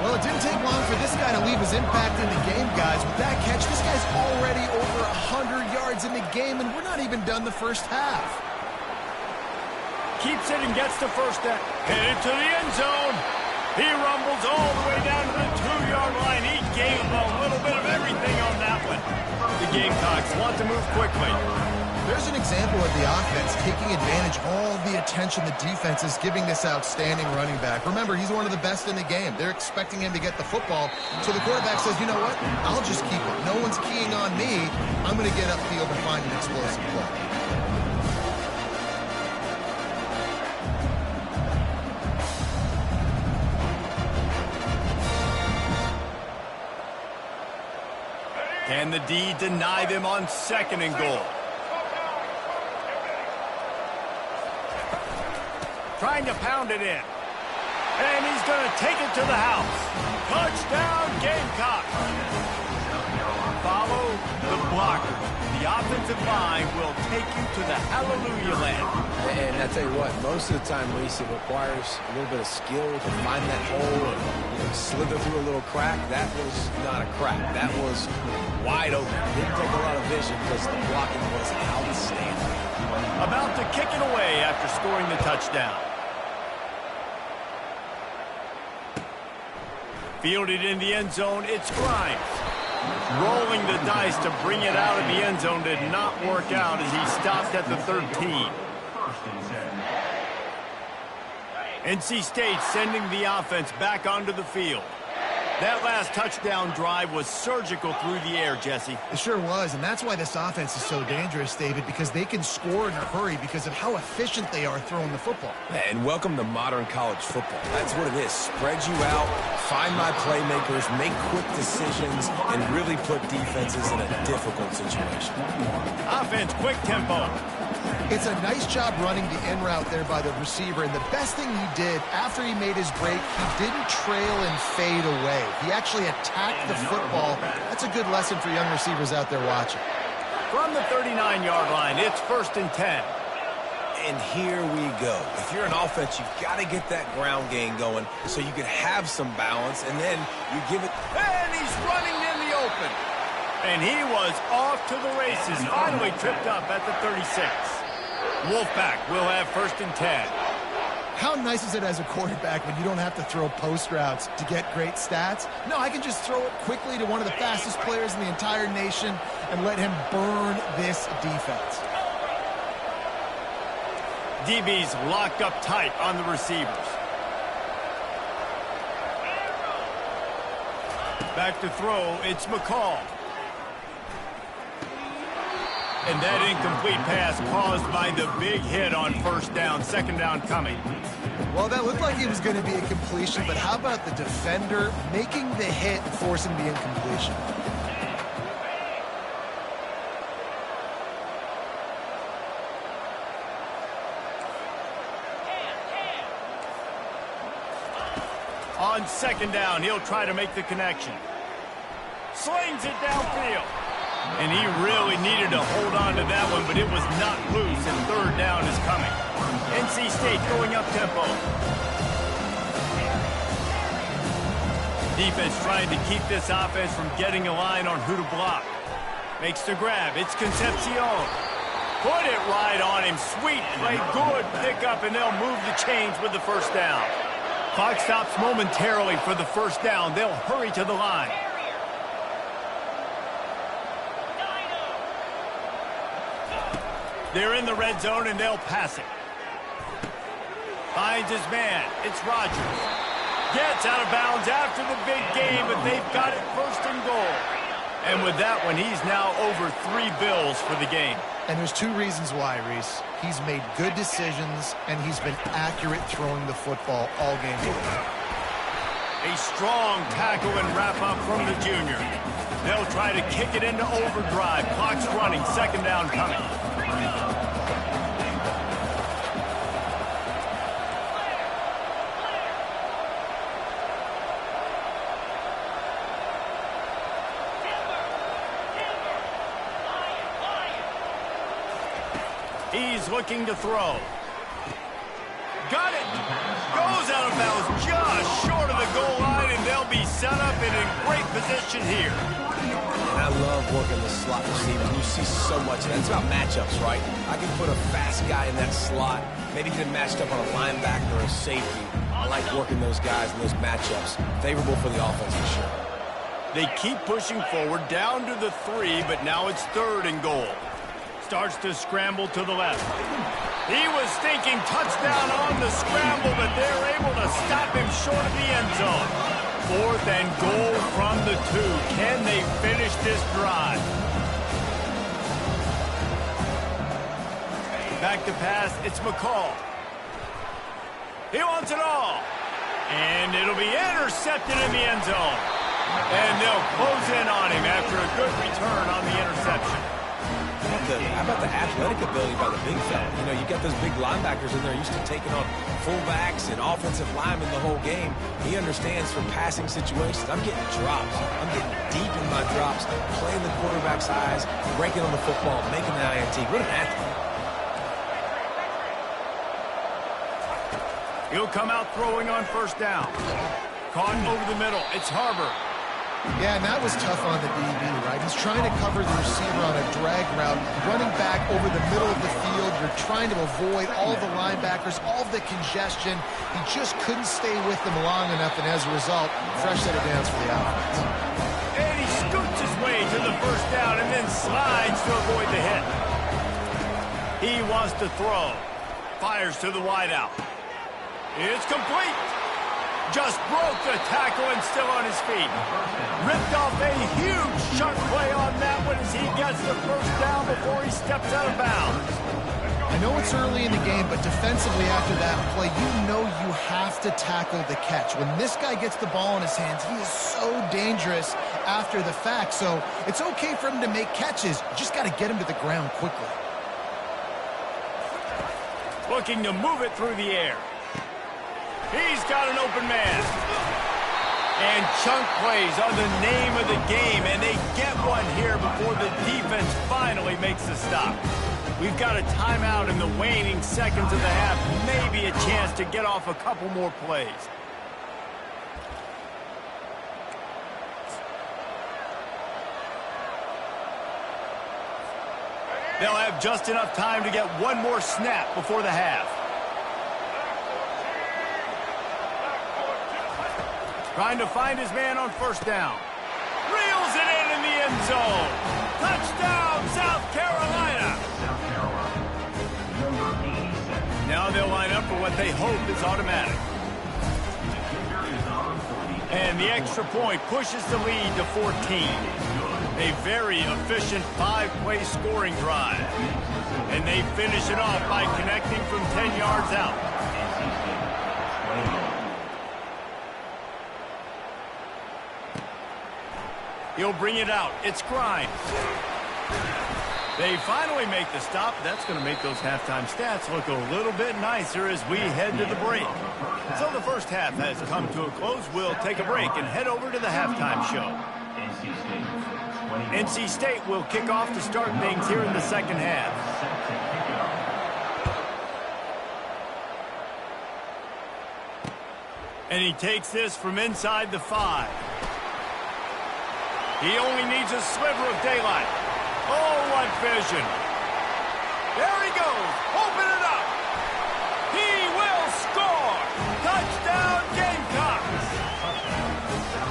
Well, it didn't take long for this guy to leave his impact in the game, guys. With that catch, this guy's already over 100 yards in the game, and we're not even done the first half. Keeps it and gets the first down. Headed to the end zone. He rumbles all the way down to the 2-yard line. He gave a little bit of everything on that one. The Gamecocks want to move quickly. There's an example of the offense taking advantage of all the attention the defense is giving this outstanding running back. Remember, he's one of the best in the game. They're expecting him to get the football. So the quarterback says, you know what? I'll just keep it. No one's keying on me. I'm going to get upfield and find an explosive play. Can the D deny them on 2nd and goal? Trying to pound it in. And he's going to take it to the house. Touchdown, Gamecock. Follow the blockers. the offensive line will take you to the hallelujah land. And I tell you what, most of the time, Reese, it requires a little bit of skill to find that hole and slither through a little crack. That was not a crack. That was wide open. Didn't take a lot of vision because the blocking was outstanding. About to kick it away after scoring the touchdown. Fielded in the end zone, it's Grimes. Rolling the dice to bring it out of the end zone did not work out as he stopped at the 13. NC State sending the offense back onto the field. That last touchdown drive was surgical through the air, Jesse. It sure was, and that's why this offense is so dangerous, David, because they can score in a hurry because of how efficient they are throwing the football. And welcome to modern college football. That's what it is. Spread you out, find my playmakers, make quick decisions, and really put defenses in a difficult situation. Offense, quick tempo. It's a nice job running the in route there by the receiver, and the best thing he did after he made his break, he didn't trail and fade away. He actually attacked the football. That's a good lesson for young receivers out there watching. From the 39-yard line, it's 1st and 10. And here we go. If you're an offense, you've got to get that ground game going so you can have some balance, and then you give it. And he's running in the open. And he was off to the races, finally tripped up at the 36. Wolfpack will have 1st and 10. How nice is it as a quarterback when you don't have to throw post routes to get great stats? No, I can just throw it quickly to one of the fastest players in the entire nation and let him burn this defense. DB's locked up tight on the receivers. Back to throw, it's McCall. And that incomplete pass caused by the big hit on 1st down, 2nd down coming. Well, that looked like it was going to be a completion, but how about the defender making the hit and forcing the incompletion? On 2nd down, he'll try to make the connection. Slings it downfield. And he really needed to hold on to that one, but it was not loose, and 3rd down is coming. NC State going up tempo. Defense trying to keep this offense from getting a line on who to block. Makes the grab. It's Concepcion. Put it right on him. Sweet play. Good pickup, and they'll move the chains with the 1st down. Clock stops momentarily for the 1st down. They'll hurry to the line. They're in the red zone, and they'll pass it. Finds his man. It's Rogers. Gets out of bounds after the big game, but they've got it 1st and goal. And with that one, he's now over 3 bills for the game. And there's 2 reasons why, Reese. He's made good decisions, and he's been accurate throwing the football all game long. A strong tackle and wrap-up from the junior. They'll try to kick it into overdrive. Clock's running. 2nd down coming. He's looking to throw. Got it. Goes out of bounds just short of the goal line, and they'll be set up and in great position here. And I love working the slot receiver. You see so much. That's about matchups, right? I can put a fast guy in that slot, maybe get him matched up on a linebacker or a safety. I like working those guys in those matchups. Favorable for the offense for sure. They keep pushing forward down to the 3, but now it's 3rd and goal. Starts to scramble to the left. He was thinking touchdown on the scramble, but they're able to stop him short of the end zone. 4th and goal from the 2. Can they finish this drive? Back to pass, it's McCall. He wants it all. And it'll be intercepted in the end zone. And they'll close in on him after a good return on the interception. the athletic ability by the big fella? You know, you got those big linebackers in there used to taking on fullbacks and offensive linemen the whole game. He understands for passing situations. I'm getting drops. I'm getting deep in my drops, playing the quarterback's eyes, breaking on the football, making the INT. What an athlete. He'll come out throwing on first down. Caught over the middle. It's Harbor. Yeah, and that was tough on the DB, right? He's trying to cover the receiver on a drag route, running back over the middle of the field. You're trying to avoid all the linebackers, all the congestion. He just couldn't stay with them long enough, and as a result, fresh set of downs for the offense. And he scoots his way to the first down and then slides to avoid the hit. He wants to throw. Fires to the wideout. It's complete. Just broke the tackle and still on his feet. Ripped off a huge chunk play on that one as he gets the first down before he steps out of bounds. I know it's early in the game, but defensively after that play, you know you have to tackle the catch. When this guy gets the ball in his hands, he is so dangerous after the fact. So it's okay for him to make catches. You just got to get him to the ground quickly. Looking to move it through the air. He's got an open man. And chunk plays are the name of the game, and they get one here before the defense finally makes the stop. We've got a timeout in the waning seconds of the half, maybe a chance to get off a couple more plays. They'll have just enough time to get one more snap before the half. Trying to find his man on first down. Reels it in the end zone. Touchdown, South Carolina. South Carolina. Number 87. Now they'll line up for what they hope is automatic. The kicker is on for the And the extra point pushes the lead to 14. A very efficient 5-play scoring drive. And they finish it off by connecting from 10 yards out. He'll bring it out. It's Grimes. They finally make the stop. That's going to make those halftime stats look a little bit nicer as we head to the break. So the first half has come to a close. We'll take a break and head over to the halftime show. NC State will kick off to start things here in the second half. And he takes this from inside the 5. He only needs a sliver of daylight. Oh, what vision. There he goes. Open it up. He will score. Touchdown, Gamecocks.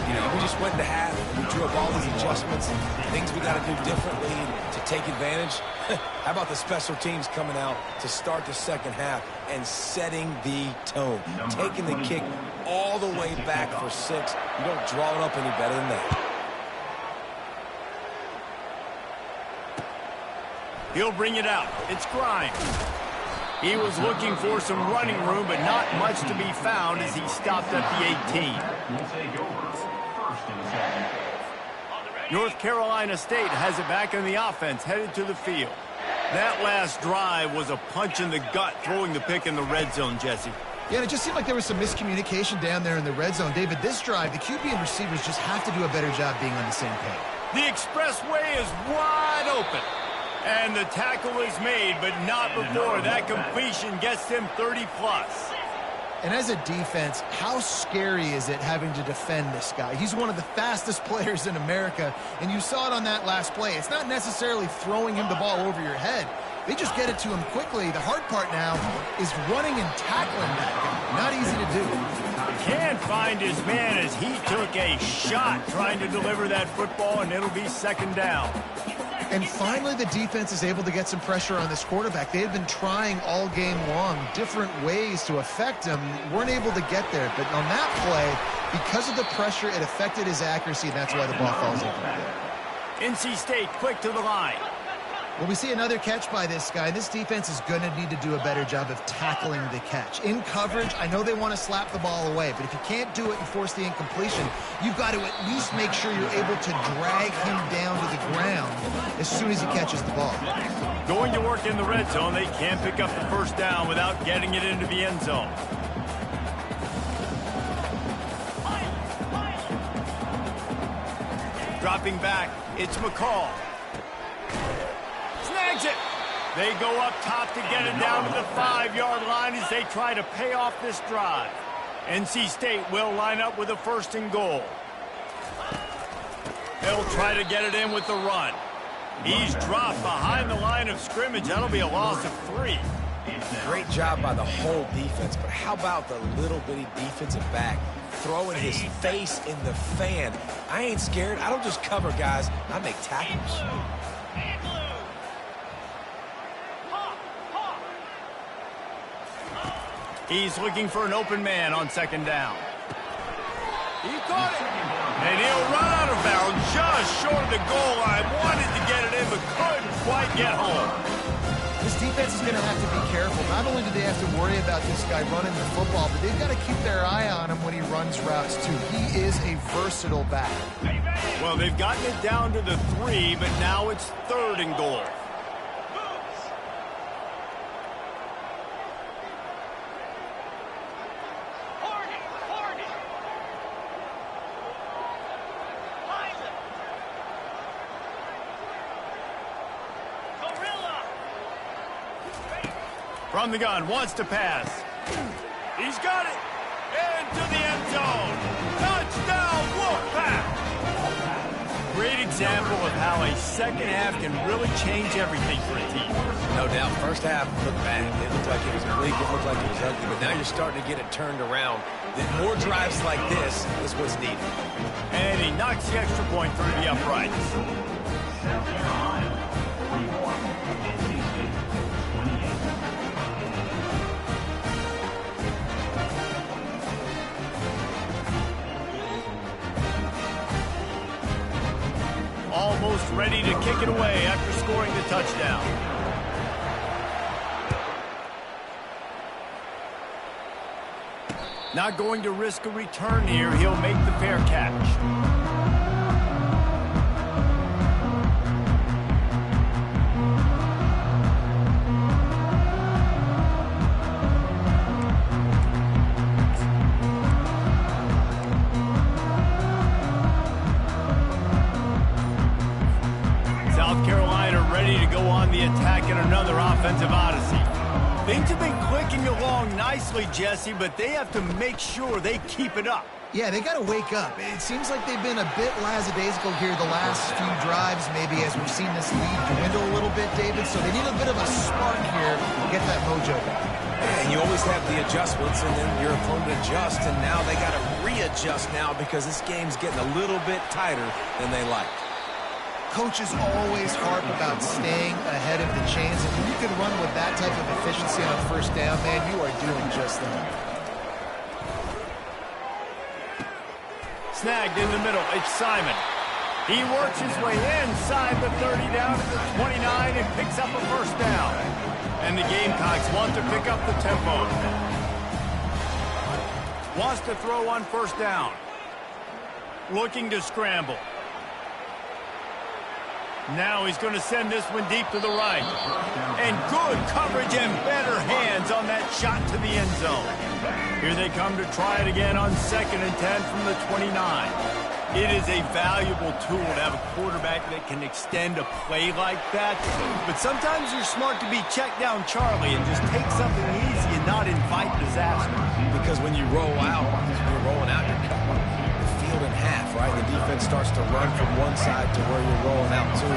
You know, we just went to half. We drew up all these adjustments, things we got to do differently to take advantage. How about the special teams coming out to start the second half and setting the tone, taking the kick all the way back for 6. You don't draw it up any better than that. He'll bring it out. It's Grimes. He was looking for some running room, but not much to be found as he stopped at the 18. We'll take over first and 10. North Carolina State has it back on the offense, headed to the field. That last drive was a punch in the gut, throwing the pick in the red zone, Jesse. Yeah, and it just seemed like there was some miscommunication down there in the red zone. David, this drive, the QB and receivers just have to do a better job being on the same page. The expressway is wide open. And the tackle is made, but not before that completion gets them 30-plus. And as a defense, how scary is it having to defend this guy? He's one of the fastest players in America, and you saw it on that last play. It's not necessarily throwing him the ball over your head. They just get it to him quickly. The hard part now is running and tackling that guy. Not easy to do. Can't find his man as he took a shot trying to deliver that football, and it'll be second down. And finally, the defense is able to get some pressure on this quarterback. They had been trying all game long different ways to affect him. Weren't able to get there. But on that play, because of the pressure, it affected his accuracy, and that's why the ball falls incomplete. NC State quick to the line. Well, we see another catch by this guy. This defense is going to need to do a better job of tackling the catch. In coverage, I know they want to slap the ball away, but if you can't do it and force the incompletion, you've got to at least make sure you're able to drag him down to the ground as soon as he catches the ball. Going to work in the red zone. They can't pick up the first down without getting it into the end zone. Dropping back, it's McCall. Snags it. They go up top to get it down to the 5-yard line as they try to pay off this drive. NC State will line up with a 1st and goal. They'll try to get it in with the run. He's dropped behind the line of scrimmage. That'll be a loss of 3. Great job by the whole defense, but how about the little bitty defensive back throwing his face in the fan? I ain't scared. I don't just cover guys. I make tackles. He's looking for an open man on 2nd down. He caught it. And he'll run out of bounds just short of the goal line. Wanted to get it in, but couldn't quite get home. This defense is going to have to be careful. Not only do they have to worry about this guy running the football, but they've got to keep their eye on him when he runs routes, too. He is a versatile back. Well, they've gotten it down to the 3, but now it's 3rd and goal. From the gun, wants to pass. He's got it. Into the end zone. Touchdown, Wolfpack. Great example of how a second half can really change everything for a team. No doubt. First half looked bad. It looked like it was bleak. It looked like it was ugly. But now you're starting to get it turned around. More drives like this is what's needed. And he knocks the extra point through the uprights. South Carolina, 3-1. NC State, 28. Almost ready to kick it away after scoring the touchdown. Not going to risk a return here. He'll make the fair catch. South Carolina ready to go on the attack in another offensive odyssey. Things have been clicking along nicely, Jesse, but they have to make sure they keep it up. Yeah, they got to wake up. It seems like they've been a bit lackadaisical here the last few drives, maybe as we've seen this lead dwindle a little bit, David. So they need a bit of a spark here to get that mojo back. And you always have the adjustments, and then your opponent adjusts, and now they got to readjust now because this game's getting a little bit tighter than they like. Coaches always harp about staying ahead of the chains, and when you can run with that type of efficiency on 1st down, man, you are doing just that. Snagged in the middle, it's Simon. He works his way inside the 30 down to the 29 and picks up a 1st down. And the Gamecocks want to pick up the tempo. Wants to throw on 1st down. Looking to scramble. Now he's going to send this one deep to the right. And good coverage and better hands on that shot to the end zone. Here they come to try it again on 2nd and 10 from the 29. It is a valuable tool to have a quarterback that can extend a play like that. But sometimes you're smart to be check down Charlie and just take something easy and not invite disaster. Because when you roll out, you're rolling out, you're cutting the field in half, right? The defense starts to run from one side to where you're rolling out to.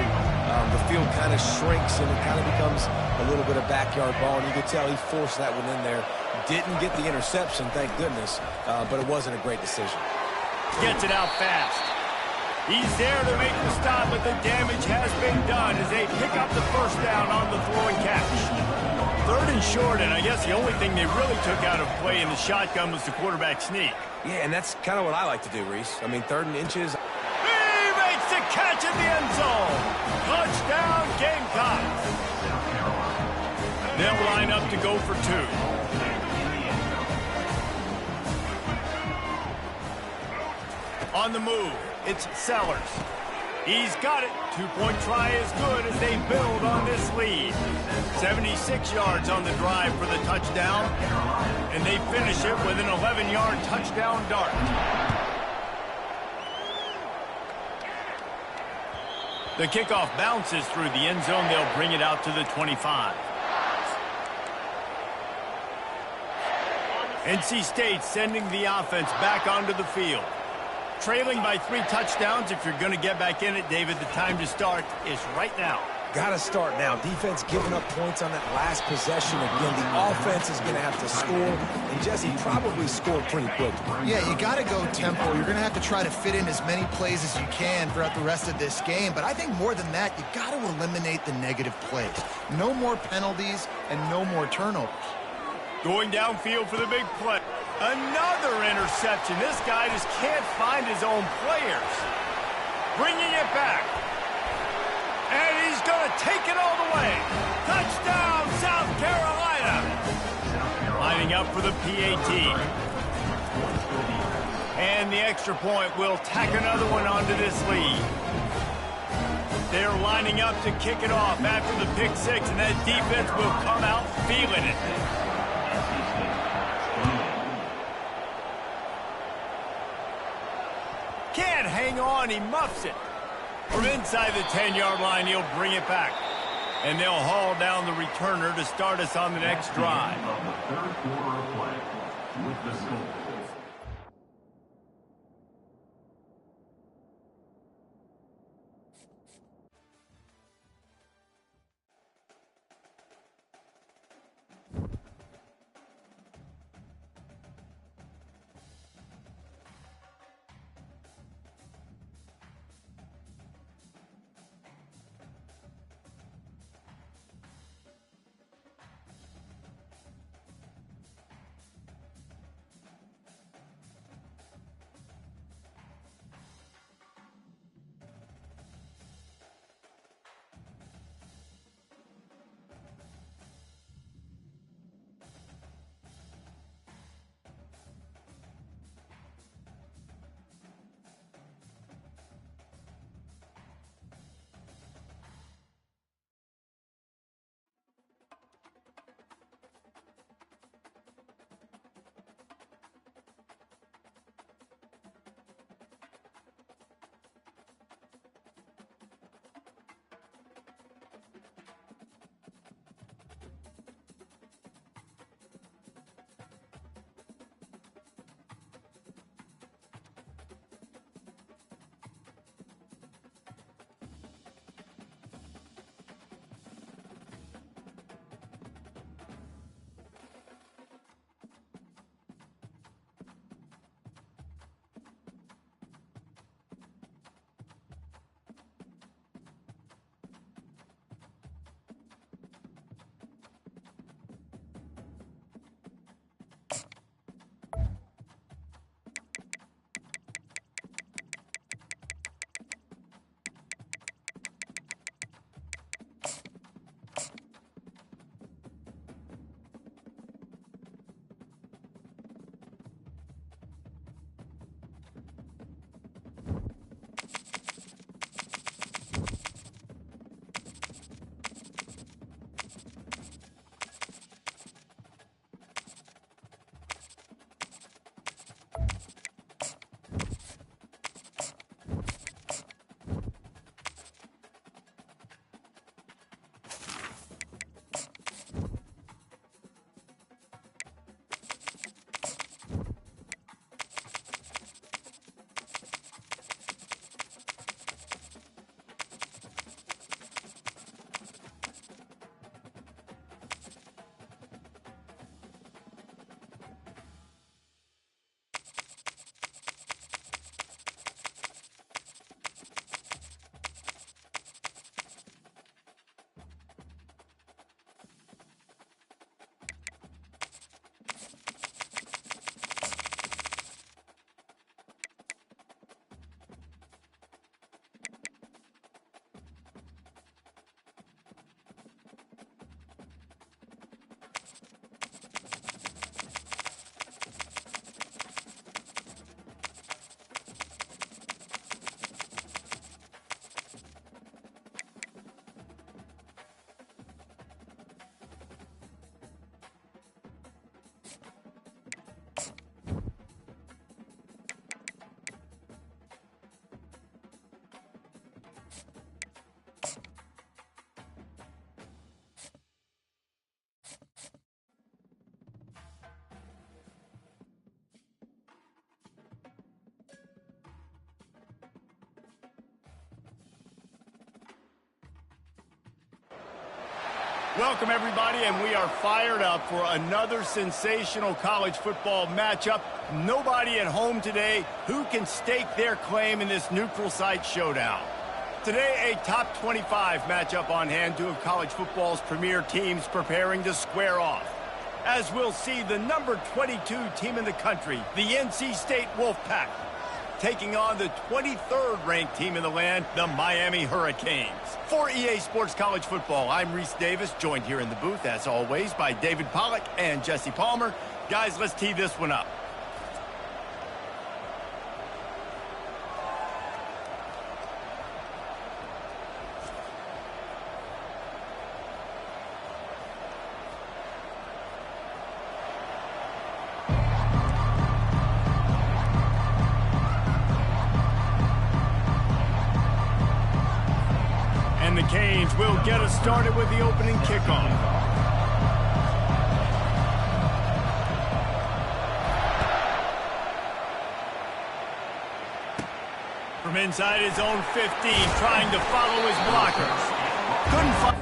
The field kind of shrinks and it kind of becomes a little bit of backyard ball. And you could tell he forced that one in there. Didn't get the interception, thank goodness, but it wasn't a great decision. Gets it out fast. He's there to make the stop, but the damage has been done as they pick up the 1st down on the throw and catch. 3rd and short, and I guess the only thing they really took out of play in the shotgun was the quarterback sneak. Yeah, and that's kind of what I like to do, Reese. I mean, 3rd and inches. He makes the catch in the end zone. Touchdown, Gamecocks. They'll line up to go for 2. On the move, it's Sellers. He's got it. 2-point try is good as they build on this lead. 76 yards on the drive for the touchdown, and they finish it with an 11-yard touchdown dart. The kickoff bounces through the end zone. They'll bring it out to the 25. NC State sending the offense back onto the field. Trailing by 3 touchdowns. If you're going to get back in it, David, the time to start is right now. Got to start now. Defense giving up points on that last possession. Again, the offense is going to have to score, and Jesse probably scored pretty quick. Yeah, you got to go tempo. You're going to have to try to fit in as many plays as you can throughout the rest of this game. But I think more than that, you got to eliminate the negative plays. No more penalties and no more turnovers. Going downfield for the big play. Another interception. This guy just can't find his own players. Bringing it back. And he's going to take it all the way. Touchdown, South Carolina. Lining up for the PAT. And the extra point will tack another one onto this lead. They're lining up to kick it off after the pick six, and that defense will come out feeling it. Can't hang on, he muffs it. From inside the 10-yard line, he'll bring it back. And they'll haul down the returner to start us on the next drive. Of the third quarter of play with the score. Welcome, everybody, and we are fired up for another sensational college football matchup. Nobody at home today who can stake their claim in this neutral site showdown. Today, a top 25 matchup on hand, two of college football's premier teams preparing to square off. As we'll see, the number 22 team in the country, the NC State Wolfpack, taking on the 23rd ranked team in the land, the Miami Hurricanes. For EA Sports College Football, I'm Reese Davis, joined here in the booth, as always, by David Pollack and Jesse Palmer. Guys, let's tee this one up. And the Canes will get us started with the opening kickoff. From inside his own 15, trying to follow his blockers. Couldn't find...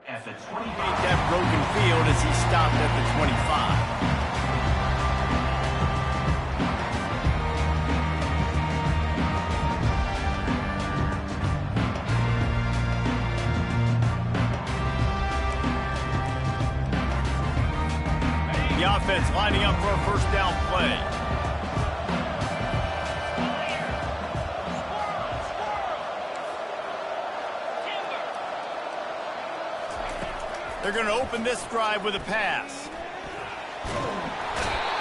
At the 28, that broken field as he stopped at the 25. The offense lining up for a first down play. They're going to open this drive with a pass.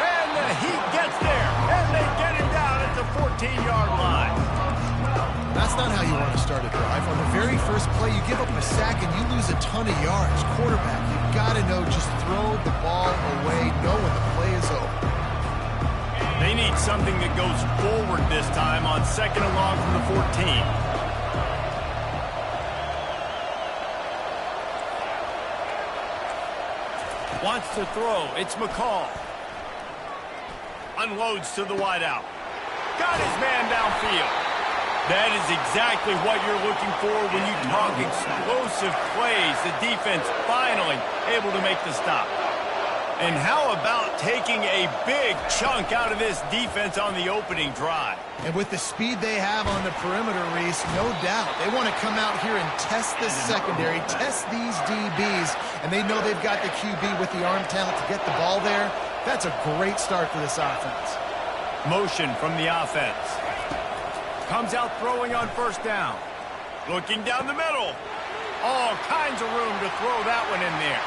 And he gets there, and they get him down at the 14-yard line. That's not how you want to start a drive. On the very first play, you give up a sack and you lose a ton of yards. Quarterback, you've got to know, just throw the ball away, know when the play is over. They need something that goes forward this time on second and long from the 14. Wants to throw. It's McCall. Unloads to the wideout. Got his man downfield. That is exactly what you're looking for when you talk explosive plays. The defense finally able to make the stop. And how about taking a big chunk out of this defense on the opening drive? And with the speed they have on the perimeter, Reese, no doubt, they want to come out here and test this secondary, test these DBs, and they know they've got the QB with the arm talent to get the ball there. That's a great start for this offense. Motion from the offense. Comes out throwing on first down. Looking down the middle. All kinds of room to throw that one in there.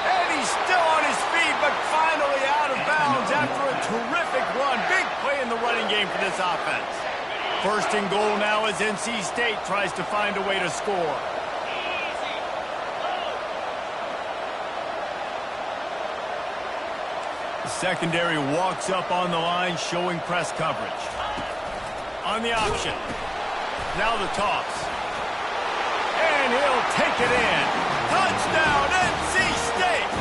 And he's still on his feet, but finally out of bounds after a terrific run. Big play in the running game for this offense. First and goal now as NC State tries to find a way to score. The secondary walks up on the line, showing press coverage. On the option. Now the toss. And he'll take it in. Touchdown, NC State!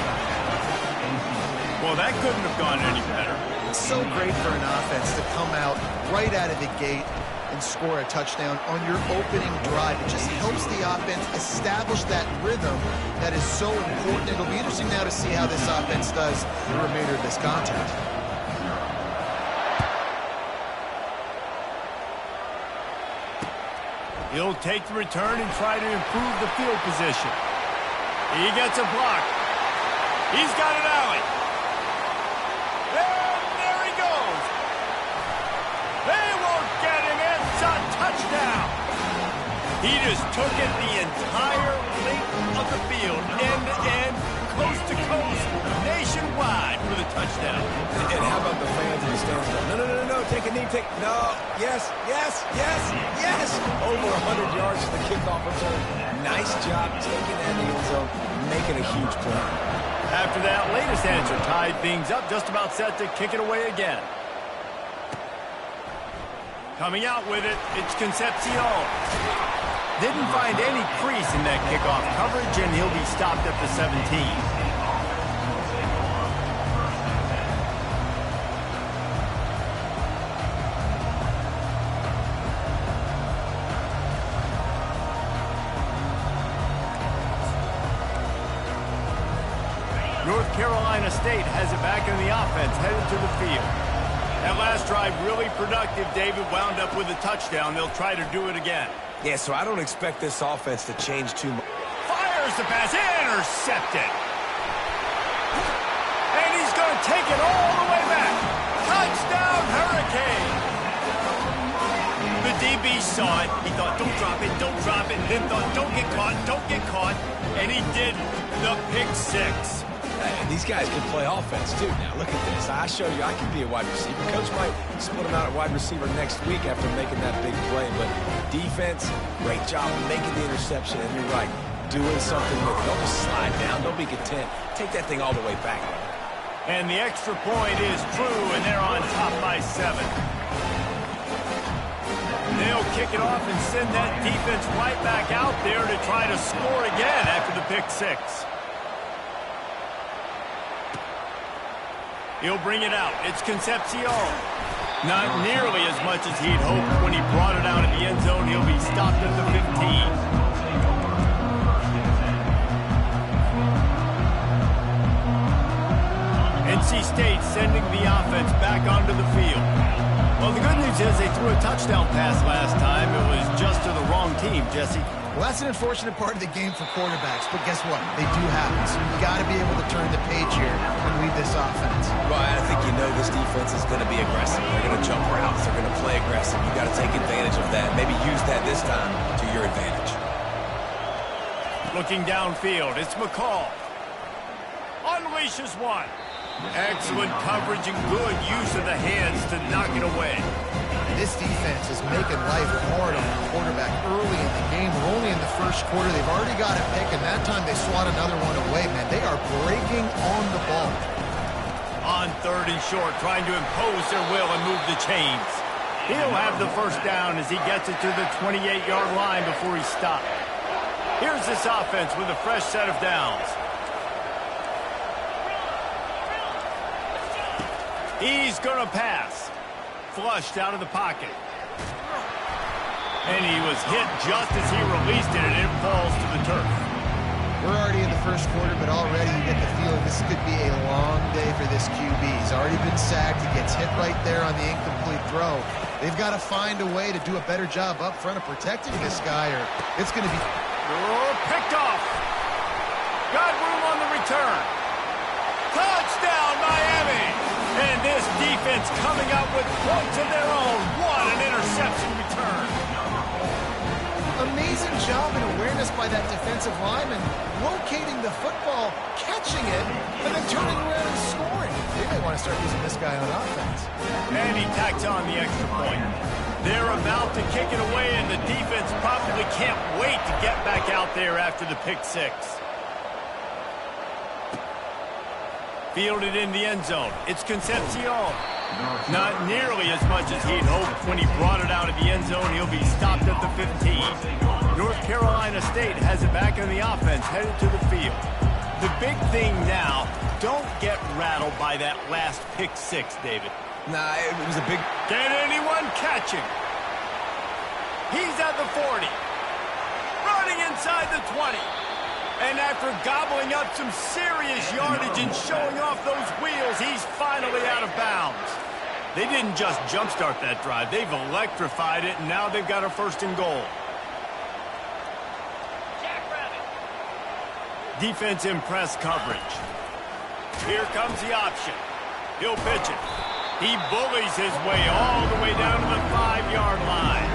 Well, that couldn't have gone any better. It's so great for an offense to come out right out of the gate and score a touchdown on your opening drive. It just helps the offense establish that rhythm that is so important. It'll be interesting now to see how this offense does the remainder of this contest. He'll take the return and try to improve the field position. He gets a block. He's got an alley. And there he goes. They won't get him. It's a touchdown. He just took it the entire length of the field, end to end, coast to coast, nationwide for the touchdown. And how about the fans in the stands? No, take a knee, no, yes. Over 100 yards for the kickoff return. Nice job taking that in the end zone, making a huge play. After that latest answer tied things up, just about set to kick it away again. Coming out with it, it's Concepcion. Didn't find any crease in that kickoff coverage, and he'll be stopped at the 17. North Carolina State has it back in the offense, headed to the field. That last drive really productive. David wound up with a touchdown. They'll try to do it again. Yeah, so I don't expect this offense to change too much. Fires the pass, intercepted. And he's going to take it all the way back. Touchdown, Hurricane. The DB saw it. He thought, don't drop it, and then thought, don't get caught. And he did the pick six. And these guys can play offense, too. Now, look at this. I show you I can be a wide receiver. Coach might split him out at wide receiver next week after making that big play. But defense, great job making the interception. And you're right, doing something with it. Don't just slide down. Don't be content. Take that thing all the way back. And the extra point is true, and they're on top by 7. They'll kick it off and send that defense right back out there to try to score again after the pick six. He'll bring it out. It's Concepcion. Not nearly as much as he'd hoped when he brought it out in the end zone. He'll be stopped at the 15. NC State sending the offense back onto the field. Well, the good news is they threw a touchdown pass last time. It was just to the wrong team, Jesse. Well, that's an unfortunate part of the game for quarterbacks, but guess what? They do happen, so you've got to be able to turn the page here and lead this offense. Well, I think you know this defense is going to be aggressive. They're going to jump routes. They're going to play aggressive. You've got to take advantage of that. Maybe use that this time to your advantage. Looking downfield, it's McCall. Unleashes one. Excellent coverage and good use of the hands to knock it away. This defense is making life hard on the quarterback early in the game. We're only in the first quarter. They've already got a pick, and that time they swat another one away, man. They are breaking on the ball. On 3rd and short, trying to impose their will and move the chains. He'll have the first down as he gets it to the 28-yard line before he's stopped. Here's this offense with a fresh set of downs. He's going to pass. Flushed out of the pocket. And he was hit just as he released it, and it falls to the turf. We're already in the first quarter, but already you get the feeling this could be a long day for this QB. He's already been sacked. He gets hit right there on the incomplete throw. They've got to find a way to do a better job up front of protecting this guy, or it's going to be... picked off. Got room on the return. Touchdown, Miami! And this defense coming up with points of their own. What an interception return. Amazing job and awareness by that defensive lineman, locating the football, catching it, and then turning around and scoring. They may want to start using this guy on offense. And he tacks on the extra point. They're about to kick it away, and the defense probably can't wait to get back out there after the pick six. Fielded in the end zone. It's Concepcion. Not nearly as much as he'd hoped when he brought it out of the end zone. He'll be stopped at the 15. North Carolina State has it back in the offense, headed to the field. The big thing now, don't get rattled by that last pick six, David. Nah, it was a big... Can anyone catch him? He's at the 40. Running inside the 20. And after gobbling up some serious yardage and showing off those wheels, he's finally out of bounds. They didn't just jumpstart that drive. They've electrified it, and now they've got a 1st and goal. defense in press coverage. Here comes the option. He'll pitch it. He bullies his way all the way down to the 5-yard line.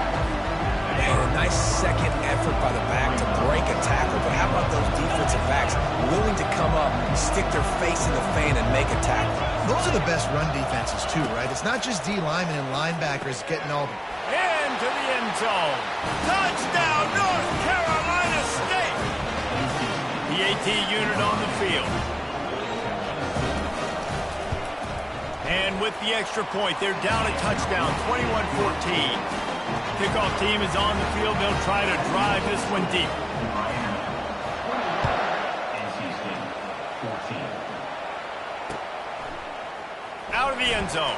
And a nice second effort by the back to break a tackle. But how about those defensive backs willing to come up, stick their face in the fan, and make a tackle? Those are the best run defenses, too, right? It's not just D linemen and linebackers getting all the... Into the end zone. Touchdown, North Carolina State. The AT unit on the field. And with the extra point, they're down a touchdown, 21-14. Kickoff team is on the field. They'll try to drive this one deep. Out of the end zone.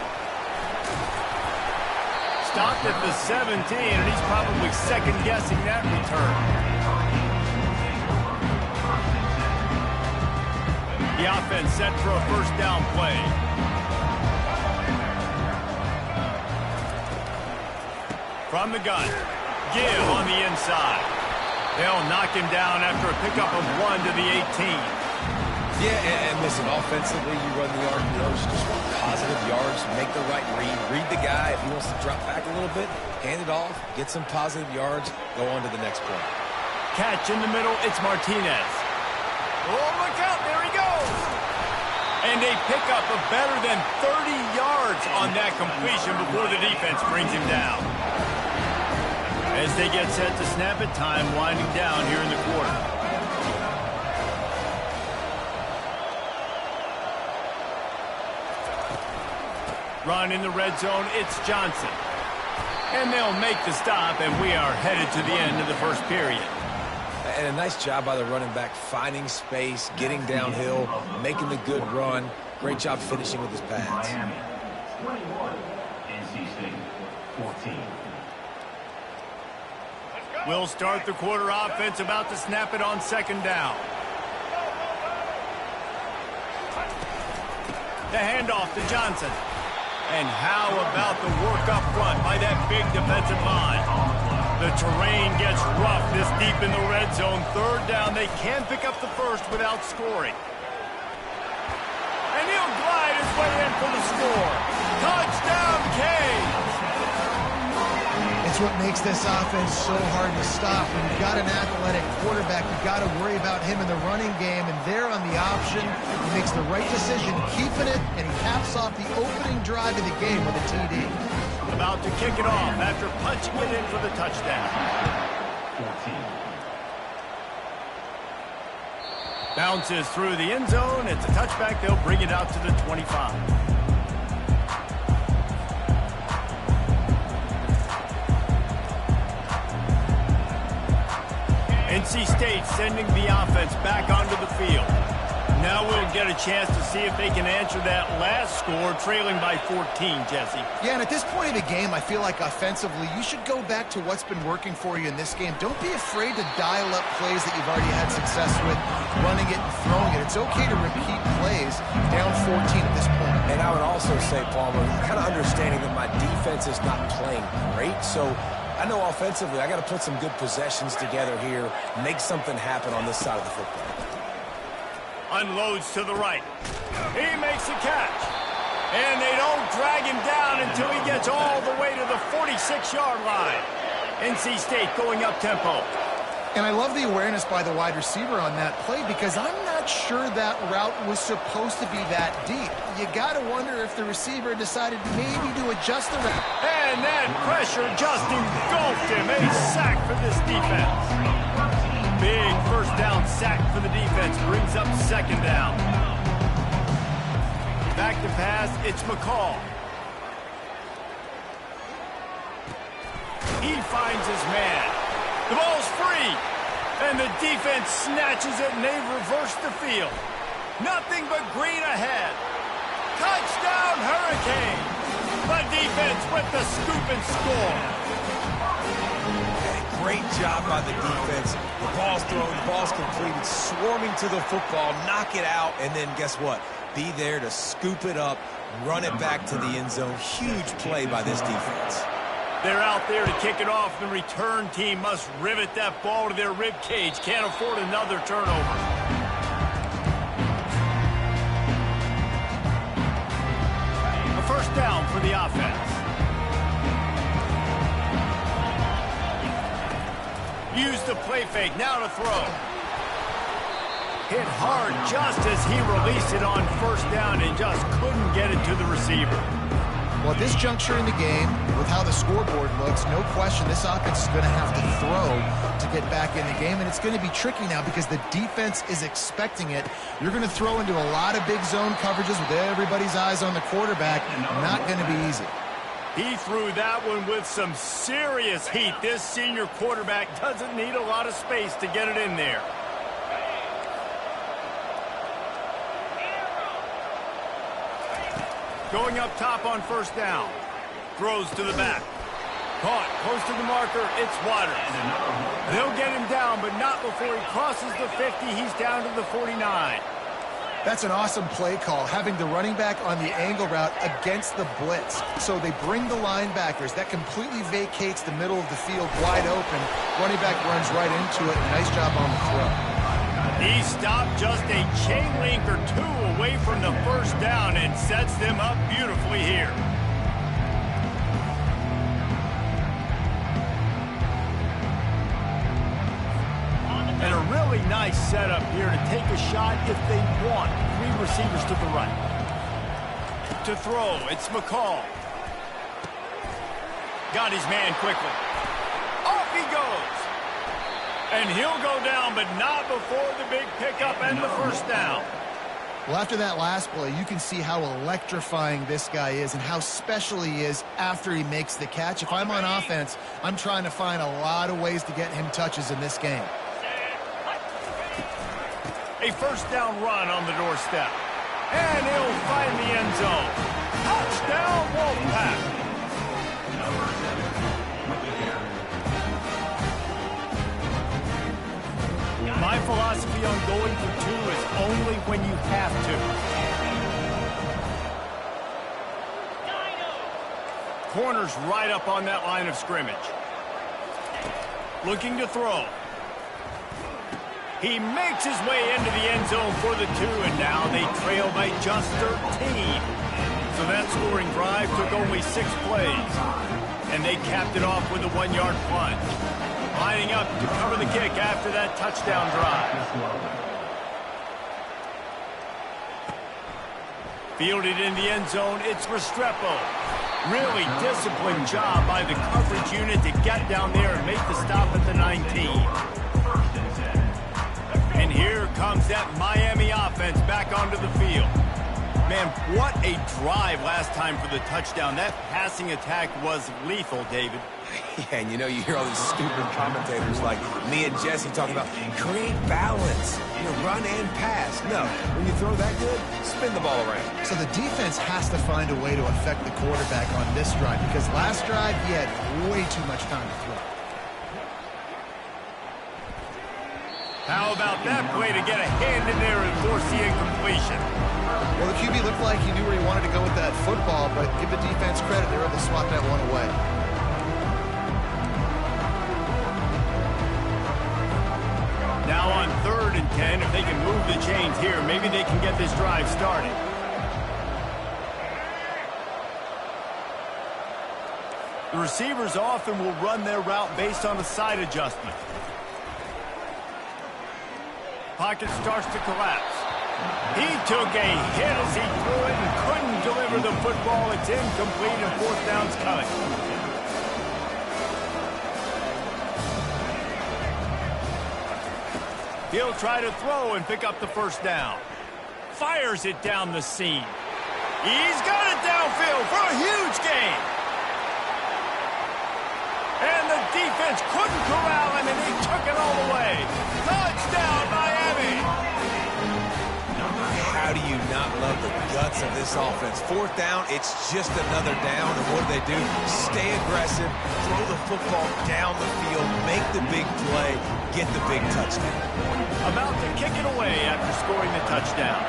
Stopped at the 17, and he's probably second-guessing that return. The offense set for a first down play. From the gun, give on the inside. They'll knock him down after a pickup of 1 to the 18. Yeah, and listen, offensively, you run the RPOs, just want positive yards, make the right read the guy. If he wants to drop back a little bit, hand it off, get some positive yards, go on to the next play. Catch in the middle, it's Martinez. Oh, look out, there he goes. And a pickup of better than 30 yards on that completion before the defense brings him down. As they get set to snap it, time winding down here in the quarter. Run in the red zone, it's Johnson. And they'll make the stop, and we are headed to the end of the first period. And a nice job by the running back, finding space, getting downhill, making the good run. Great job finishing with his pads. Miami, 21, NC State, 14. We'll start the quarter offense, about to snap it on second down. The handoff to Johnson. And how about the work up front by that big defensive line? The terrain gets rough this deep in the red zone. Third down, they can pick up the first without scoring. And he'll glide his way in for the score. Touchdown, Canes! It's what makes this offense so hard to stop. When you've got an athletic quarterback, you've got to worry about him in the running game, and there on the option, he makes the right decision, keeping it, and he caps off the opening drive of the game with a TD. About to kick it off after punching it in for the touchdown. 14. Bounces through the end zone. It's a touchback. They'll bring it out to the 25. NC State sending the offense back onto the field. Now we'll get a chance to see if they can answer that last score, trailing by 14, Jesse. Yeah, and at this point of the game, I feel like offensively, you should go back to what's been working for you in this game. Don't be afraid to dial up plays that you've already had success with, running it and throwing it. It's okay to repeat plays down 14 at this point. And I would also say, Palmer, kind of understanding that my defense is not playing great, so I know offensively I got to put some good possessions together here, make something happen on this side of the football. Unloads to the right. He makes a catch. And they don't drag him down until he gets all the way to the 46-yard line. NC State going up tempo. And I love the awareness by the wide receiver on that play, because I'm not sure that route was supposed to be that deep. You got to wonder if the receiver decided maybe to adjust the route. And that pressure just engulfed him. A sack for this defense. Big first down sack for the defense. Brings up second down. Back to pass, it's McCall. He finds his man. The ball's free. And the defense snatches it, and they reverse the field. Nothing but green ahead. Touchdown, Hurricane. The defense with the scoop and score. Great job by the defense. The ball's thrown, the ball's completed, swarming to the football, knock it out, and then guess what? Be there to scoop it up, run it back to the end zone. Huge play by this defense. They're out there to kick it off. The return team must rivet that ball to their rib cage. Can't afford another turnover. for the offense. Use the play fake, now to throw. Hit hard just as he released it on first down and just couldn't get it to the receiver. Well, at this juncture in the game, with how the scoreboard looks, no question this offense is going to have to throw to get back in the game, and it's going to be tricky now because the defense is expecting it. You're going to throw into a lot of big zone coverages with everybody's eyes on the quarterback. Not going to be easy. He threw that one with some serious heat. This senior quarterback doesn't need a lot of space to get it in there. Going up top on first down. Throws to the back. Caught close to the marker. It's Waters. They'll get him down, but not before he crosses the 50. He's down to the 49. That's an awesome play call, having the running back on the angle route against the blitz. So they bring the linebackers. That completely vacates the middle of the field wide open. Running back runs right into it. Nice job on the throw. He stopped just a chain link or two away from the first down and sets them up beautifully here. And a really nice setup here to take a shot if they want. 3 receivers to the right. To throw, it's McCall. Got his man quickly. Off he goes. And he'll go down, but not before the big pickup and the first down. Well, after that last play, you can see how electrifying this guy is and how special he is after he makes the catch. If I'm on offense, I'm trying to find a lot of ways to get him touches in this game. A first down run on the doorstep. And he'll find the end zone. Touchdown, Wolfpack. My philosophy on going for 2 is only when you have to. Corner's right up on that line of scrimmage. Looking to throw. He makes his way into the end zone for the 2, and now they trail by just 13. So that scoring drive took only 6 plays. And they capped it off with a 1-yard plunge. Lining up to cover the kick after that touchdown drive. Fielded in the end zone, it's Restrepo. Really disciplined job by the coverage unit to get down there and make the stop at the 19. And here comes that Miami offense back onto the field. Man, what a drive last time for the touchdown. That passing attack was lethal, David. Yeah, and you know, you hear all these stupid commentators like me and Jesse talking about create balance, run and pass. No, when you throw that good, spin the ball around. So the defense has to find a way to affect the quarterback on this drive because last drive he had way too much time to throw. How about that play to get a hand in there and force the incompletion? Well, the QB looked like he knew where he wanted to go with that football, but give the defense credit, they were able to swat that one away. Now on 3rd and 10, if they can move the chains here, maybe they can get this drive started. The receivers often will run their route based on a side adjustment. Pocket starts to collapse. He took a hit as he threw it and couldn't deliver the football. It's incomplete and 4th down's coming. He'll try to throw and pick up the first down. Fires it down the seam. He's got it downfield for a huge gain. And the defense couldn't corral him, and he took it all the way. Touchdown, Miami! How do you not love the guts of this offense? 4th down, it's just another down, and what do? Stay aggressive, throw the football down the field, make the big play, get the big touchdown. About to kick it away after scoring the touchdown.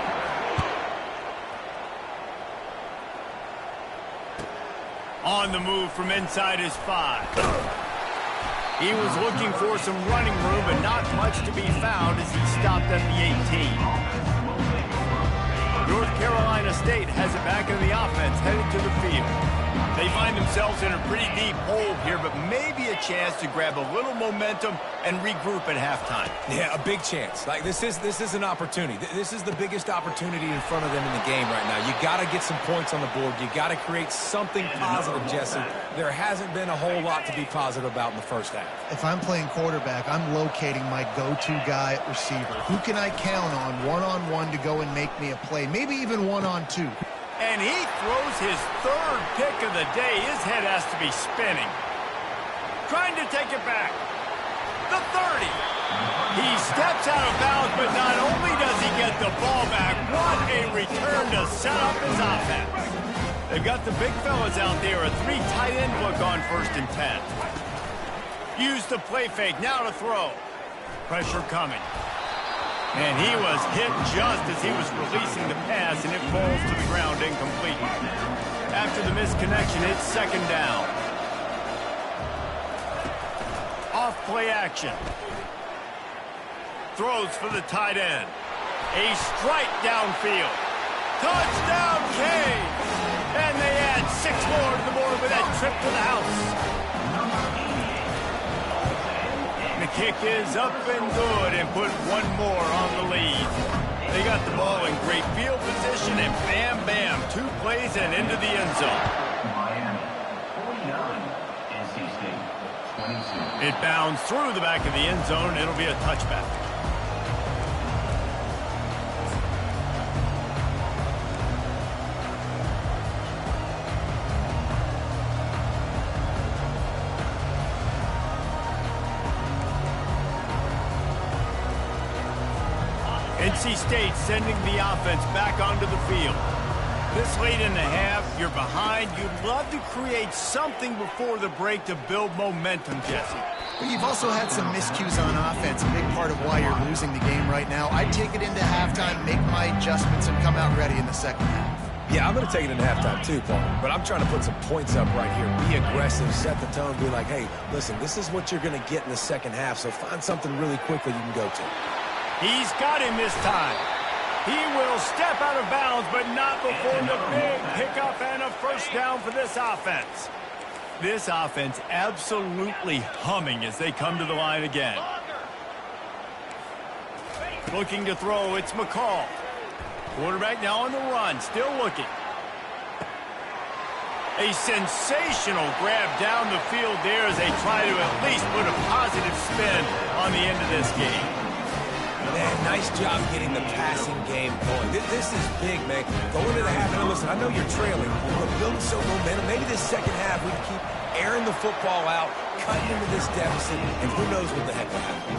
On the move from inside his 5. He was looking for some running room, but not much to be found as he stopped at the 18. North Carolina State has it back in the offense, headed to the field. They find themselves in a pretty deep hole here, but maybe a chance to grab a little momentum and regroup at halftime. Yeah, a big chance. Like, this is an opportunity. This is the biggest opportunity in front of them in the game right now. You got to get some points on the board. You got to create something positive, Jesse. There hasn't been a whole lot to be positive about in the first half. If I'm playing quarterback, I'm locating my go-to guy at receiver. Who can I count on one-on-one to go and make me a play? Maybe even one-on-two. And he throws his third pick of the day. His head has to be spinning. Trying to take it back. The 30. He steps out of bounds, but not only does he get the ball back, what a return to set up his offense. They've got the big fellas out there, a 3 tight end look on 1st and 10. Use the play fake, now to throw. Pressure coming. And he was hit just as he was releasing the pass, and it falls to the ground incomplete. After the misconnection, it's 2nd down. Off play action. Throws for the tight end. A strike downfield. Touchdown, Canes! And they add 6 more to the board with that trip to the house. The kick is up and good and put 1 more on the lead. They got the ball in great field position and bam, bam, 2 plays and into the end zone. Miami, 49, NC State, 22. It bounds through the back of the end zone. It'll be a touchback. NC State sending the offense back onto the field. This late in the half, you're behind. You'd love to create something before the break to build momentum, Jesse. But you've also had some miscues on offense, a big part of why you're losing the game right now. I'd take it into halftime, make my adjustments, and come out ready in the second half. Yeah, I'm going to take it into halftime too, Paul. But I'm trying to put some points up right here. Be aggressive, set the tone, be like, hey, listen, this is what you're going to get in the second half, so find something really quickly you can go to. He's got him this time. He will step out of bounds, but not before the big pickup and a 1st down for this offense. This offense absolutely humming as they come to the line again. Looking to throw, it's McCall. Quarterback now on the run, still looking. A sensational grab down the field there as they try to at least put a positive spin on the end of this game. Man, nice job getting the passing game going. This is big, man. Going into the half, and listen, I know you're trailing, but building some momentum. Maybe this second half we can keep airing the football out, cutting into this deficit, and who knows what the heck will happen.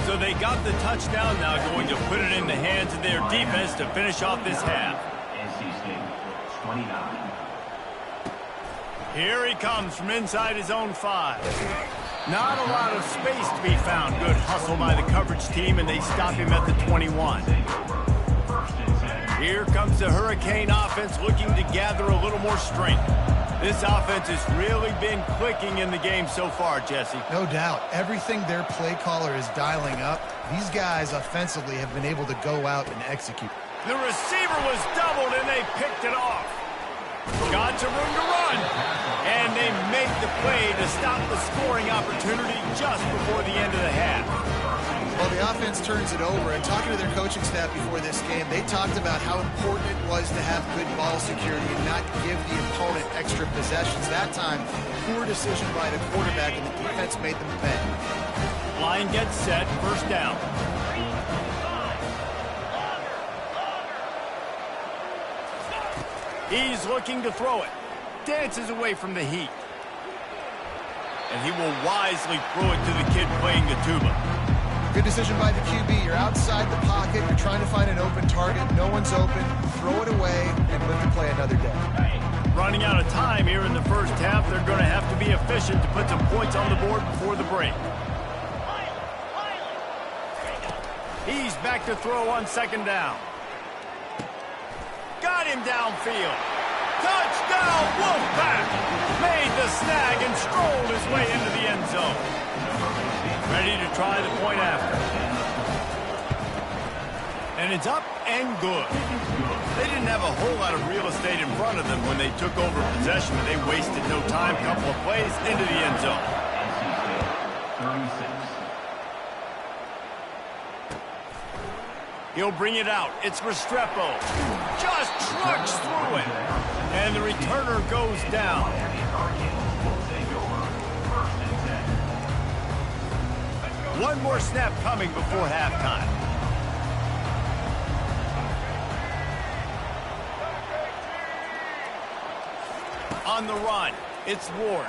So they got the touchdown, now going to put it in the hands of their defense to finish off this half. NC State, 29. Here he comes from inside his own 5. Not a lot of space to be found. Good hustle by the coverage team, and they stop him at the 21. Here comes the Hurricane offense looking to gather a little more strength. This offense has really been clicking in the game so far, Jesse. No doubt. Everything their play caller is dialing up, these guys offensively have been able to go out and execute. The receiver was doubled, and they picked it off. Got some room to run, and they make the play to stop the scoring opportunity just before the end of the half. Well, the offense turns it over, and talking to their coaching staff before this game, they talked about how important it was to have good ball security and not give the opponent extra possessions. That time, poor decision by the quarterback, and the defense made them pay. Line gets set, 1st down. He's looking to throw it. Dances away from the heat. And he will wisely throw it to the kid playing the tuba. Good decision by the QB. You're outside the pocket. You're trying to find an open target. No one's open. Throw it away and live to play another day. Running out of time here in the first half. They're going to have to be efficient to put some points on the board before the break. He's back to throw on 2nd down. Got him downfield. Touchdown, Wolfpack! Made the snag and strolled his way into the end zone. Ready to try the point after. And it's up and good. They didn't have a whole lot of real estate in front of them when they took over possession, but they wasted no time. Couple of plays into the end zone. 36. He'll bring it out. It's Restrepo. Just trucks through it. And the returner goes down. One more snap coming before halftime. On the run, it's Ward.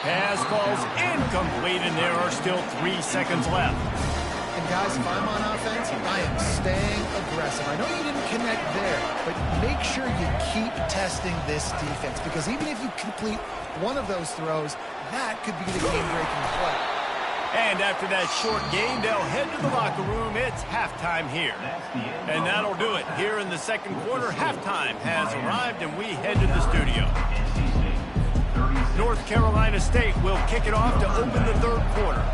Pass falls incomplete, and there are still 3 seconds left. And guys, if I'm on offense, I am staying aggressive. I know you didn't connect there, but make sure you keep testing this defense, because even if you complete one of those throws, that could be the game-breaking play. And after that short game, they'll head to the locker room. It's halftime here. And that'll do it. Here in the second quarter, halftime has arrived, and we head to the studio. North Carolina State will kick it off to open the third quarter.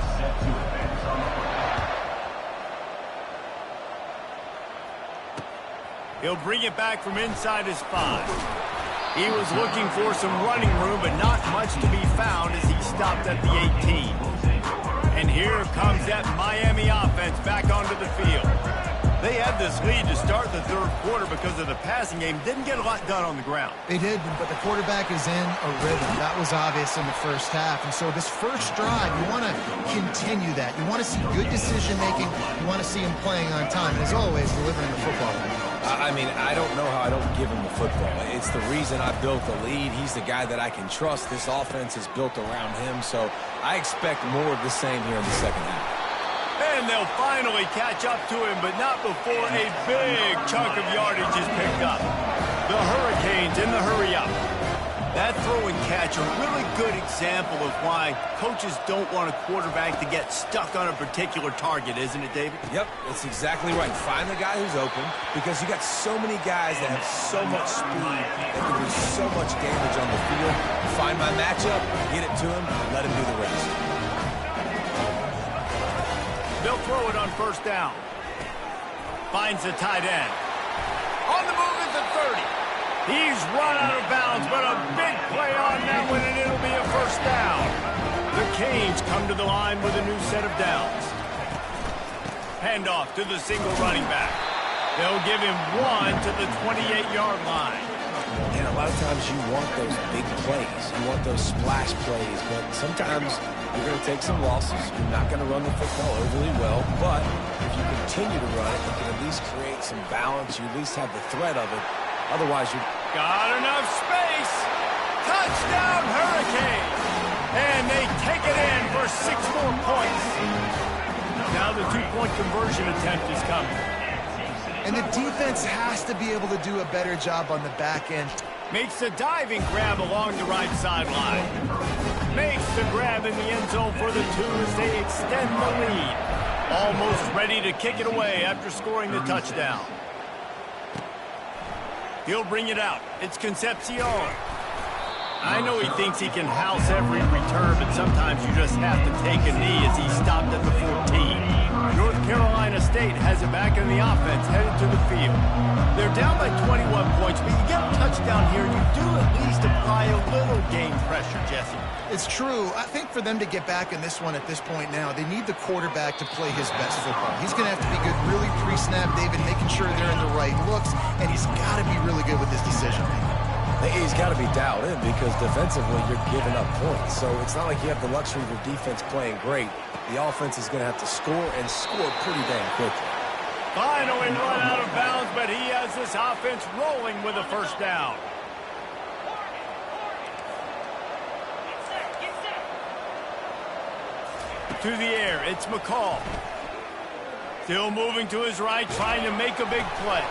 He'll bring it back from inside his 5. He was looking for some running room, but not much to be found as he stopped at the 18. And here comes that Miami offense back onto the field. They had this lead to start the third quarter because of the passing game. Didn't get a lot done on the ground. They did, but the quarterback is in a rhythm. That was obvious in the first half. And so this first drive, you want to continue that. You want to see good decision-making. You want to see him playing on time. And as always, delivering the football. I mean, I don't know how I don't give him the football. It's the reason I built the lead. He's the guy that I can trust. This offense is built around him, so I expect more of the same here in the second half. And they'll finally catch up to him, but not before a big chunk of yardage is picked up. The Hurricanes in the hurry-up. That throw and catch, a really good example of why coaches don't want a quarterback to get stuck on a particular target, isn't it, David? Yep, that's exactly right. Find the guy who's open, because you got so many guys that have so much speed that can do so much damage on the field. Find my matchup, get it to him, let him do the rest. They'll throw it on first down. Finds the tight end. On the move at the 30. He's run out of bounds, but a big play on that one, and it'll be a first down. The Canes come to the line with a new set of downs. Handoff to the single running back. They'll give him 1 to the 28-yard line. And a lot of times you want those big plays. You want those splash plays, but sometimes you're going to take some losses. You're not going to run the football overly well, but if you continue to run it, you can at least create some balance. You at least have the threat of it. Otherwise, you got enough space. Touchdown, Hurricanes. And they take it in for 6 more points. Now the 2-point conversion attempt is coming. And the defense has to be able to do a better job on the back end. Makes the diving grab along the right sideline. Makes the grab in the end zone for the 2 as they extend the lead. Almost ready to kick it away after scoring the touchdown. He'll bring it out. It's Concepcion. I know he thinks he can house every return, but sometimes you just have to take a knee as he stopped at the 14. North Carolina State has it back in the offense, headed to the field. They're down by 21 points, but you get a touchdown here, you do at least apply a little game pressure, Jesse. It's true. I think for them to get back in this one at this point now, they need the quarterback to play his best football. He's going to have to be good really pre-snap, David, making sure they're in the right looks, and he's got to be really good with his decision-making. He's got to be dialed in because defensively you're giving up points. So it's not like you have the luxury of your defense playing great. The offense is going to have to score and score pretty damn quickly. Finally run out of bounds, but he has this offense rolling with a first down. To the air, it's McCall. Still moving to his right, trying to make a big play.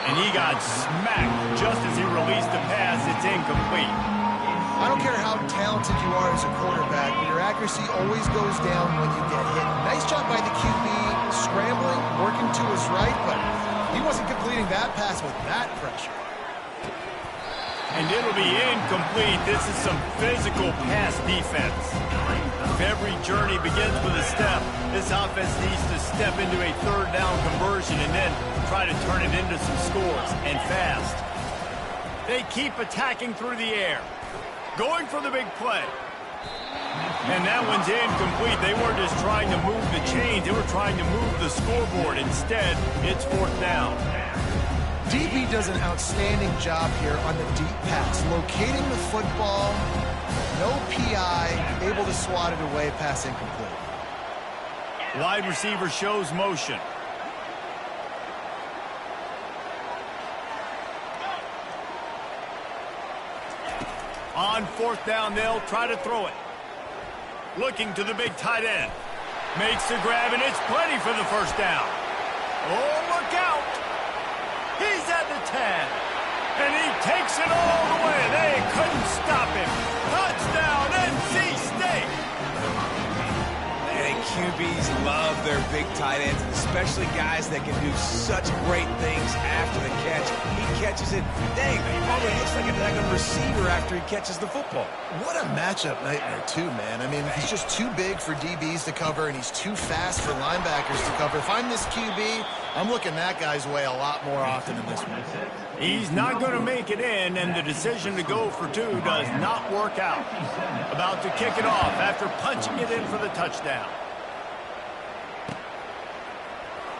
And he got smacked just as he released the pass. It's incomplete. I don't care how talented you are as a quarterback, but your accuracy always goes down when you get hit. Nice job by the QB, scrambling, working to his right, but he wasn't completing that pass with that pressure. And it'll be incomplete. This is some physical pass defense. If every journey begins with a step, this offense needs to step into a third down conversion and then try to turn it into some scores, and fast. They keep attacking through the air, going for the big play. And that one's incomplete. They weren't just trying to move the chains, they were trying to move the scoreboard. Instead, it's fourth down. DB does an outstanding job here on the deep pass, locating the football, no PI, able to swat it away, pass incomplete. Wide receiver shows motion. On fourth down, they'll try to throw it. Looking to the big tight end. Makes the grab, and it's plenty for the first down. Oh, look out! He's at the 10, and he takes it all the way. They couldn't stop him. Touchdown, NC State! And QBs love their big tight ends, especially guys that can do such great things after the catch. He catches it. Dang, he probably looks like a receiver after he catches the football. What a matchup nightmare, too, man. I mean, he's just too big for DBs to cover, and he's too fast for linebackers to cover. If I'm this QB, I'm looking that guy's way a lot more often than this one. He's not going to make it in, and the decision to go for two does not work out. About to kick it off after punching it in for the touchdown.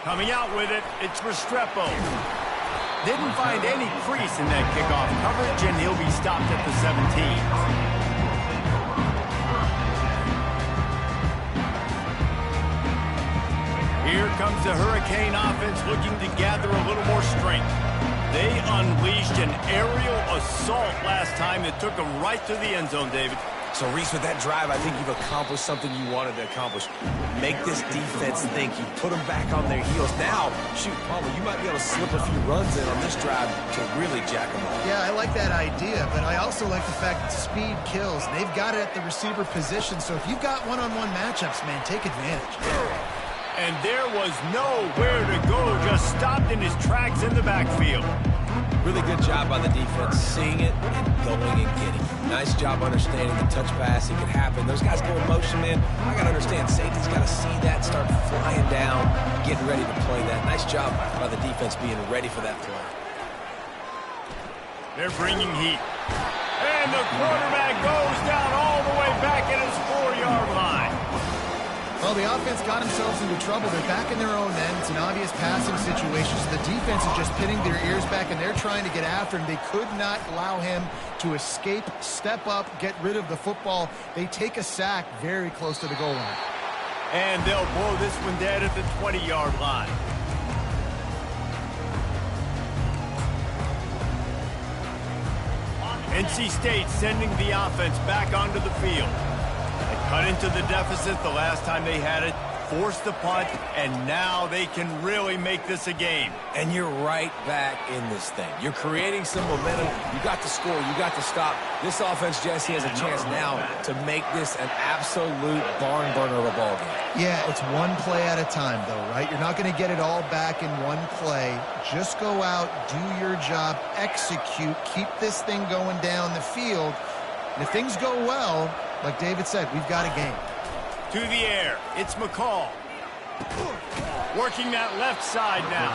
Coming out with it, it's Restrepo. Didn't find any crease in that kickoff coverage, and he'll be stopped at the 17. Here comes the Hurricane offense looking to gather a little more strength. They unleashed an aerial assault last time that took them right to the end zone, David. So, Reese, with that drive, I think you've accomplished something you wanted to accomplish. Make this defense think. You put them back on their heels. Now, shoot, Palmer, you might be able to slip a few runs in on this drive to really jack them up. Yeah, I like that idea, but I also like the fact that speed kills. They've got it at the receiver position, so if you've got one-on-one matchups, man, take advantage. And there was nowhere to go, just stopped in his tracks in the backfield. Really good job by the defense, seeing it and going and getting it. Nice job understanding the touch pass. It could happen. Those guys go in motion, man. I got to understand, safety's got to see that, start flying down, getting ready to play that. Nice job by the defense being ready for that play. They're bringing heat. And the quarterback goes down all the way back at his 4-yard line. Well, the offense got themselves into trouble. They're back in their own end. It's an obvious passing situation. So the defense is just pinning their ears back, and they're trying to get after him. They could not allow him to escape, step up, get rid of the football. They take a sack very close to the goal line. And they'll blow this one dead at the 20-yard line. NC State sending the offense back onto the field. They cut into the deficit the last time they had it, forced the punt, and now they can really make this a game. And you're right back in this thing. You're creating some momentum. You got to score. You got to stop. This offense, Jesse, has a chance now to make this an absolute barn burner of a ball game. Yeah, it's one play at a time, though, right? You're not going to get it all back in one play. Just go out, do your job, execute, keep this thing going down the field. And if things go well, like David said, we've got a game. To the air, it's McCall. Working that left side now.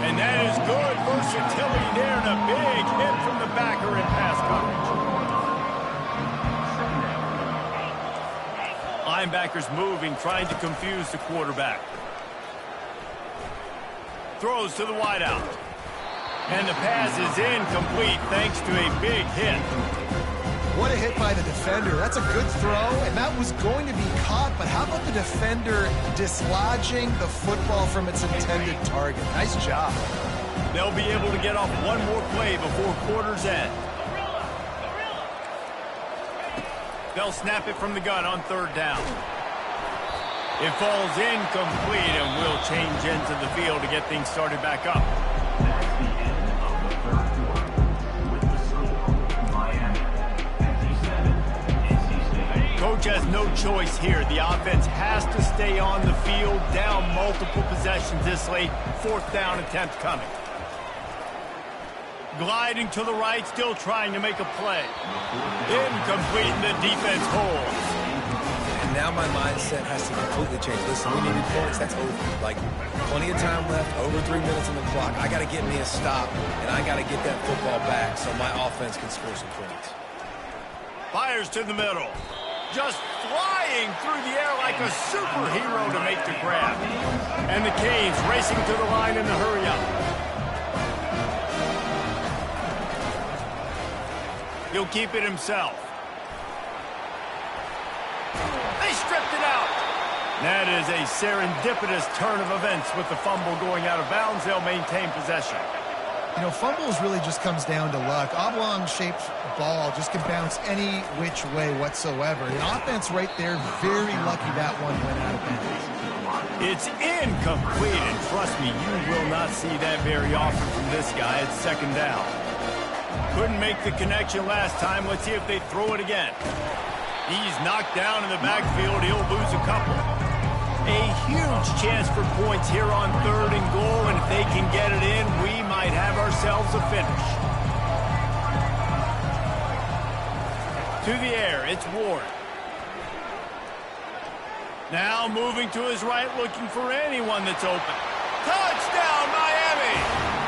And that is good versatility there, and a big hit from the backer in pass coverage. Linebackers moving, trying to confuse the quarterback. Throws to the wideout. And the pass is incomplete thanks to a big hit. What a hit by the defender. That's a good throw, and that was going to be caught, but how about the defender dislodging the football from its intended target? Nice job. They'll be able to get off one more play before quarter's end. They'll snap it from the gun on third down. It falls incomplete, and will change into the field to get things started back up. That's the end of the third quarter with the score Miami 57, NC State. Coach has no choice here. The offense has to stay on the field, down multiple possessions this late. Fourth down attempt coming. Gliding to the right, still trying to make a play. Incomplete, and the defense holds. And now my mindset has to completely change. Listen, we needed points. That's over. Like, plenty of time left, over 3 minutes on the clock. I got to get me a stop, and I got to get that football back so my offense can score some points. Fires to the middle. Just flying through the air like a superhero to make the grab. And the Canes racing to the line in the hurry-up. He'll keep it himself. They stripped it out. That is a serendipitous turn of events with the fumble going out of bounds. They'll maintain possession. You know, fumbles really just comes down to luck. Oblong-shaped ball just can bounce any which way whatsoever. The offense right there, very lucky that one went out of bounds. It's incomplete, and trust me, you will not see that very often from this guy. It's second down. Couldn't make the connection last time. Let's see if they throw it again. He's knocked down in the backfield. He'll lose a couple. A huge chance for points here on 3rd and goal, and if they can get it in, we might have ourselves a finish. To the air, it's Ward. Now moving to his right, looking for anyone that's open. Touchdown, Miami!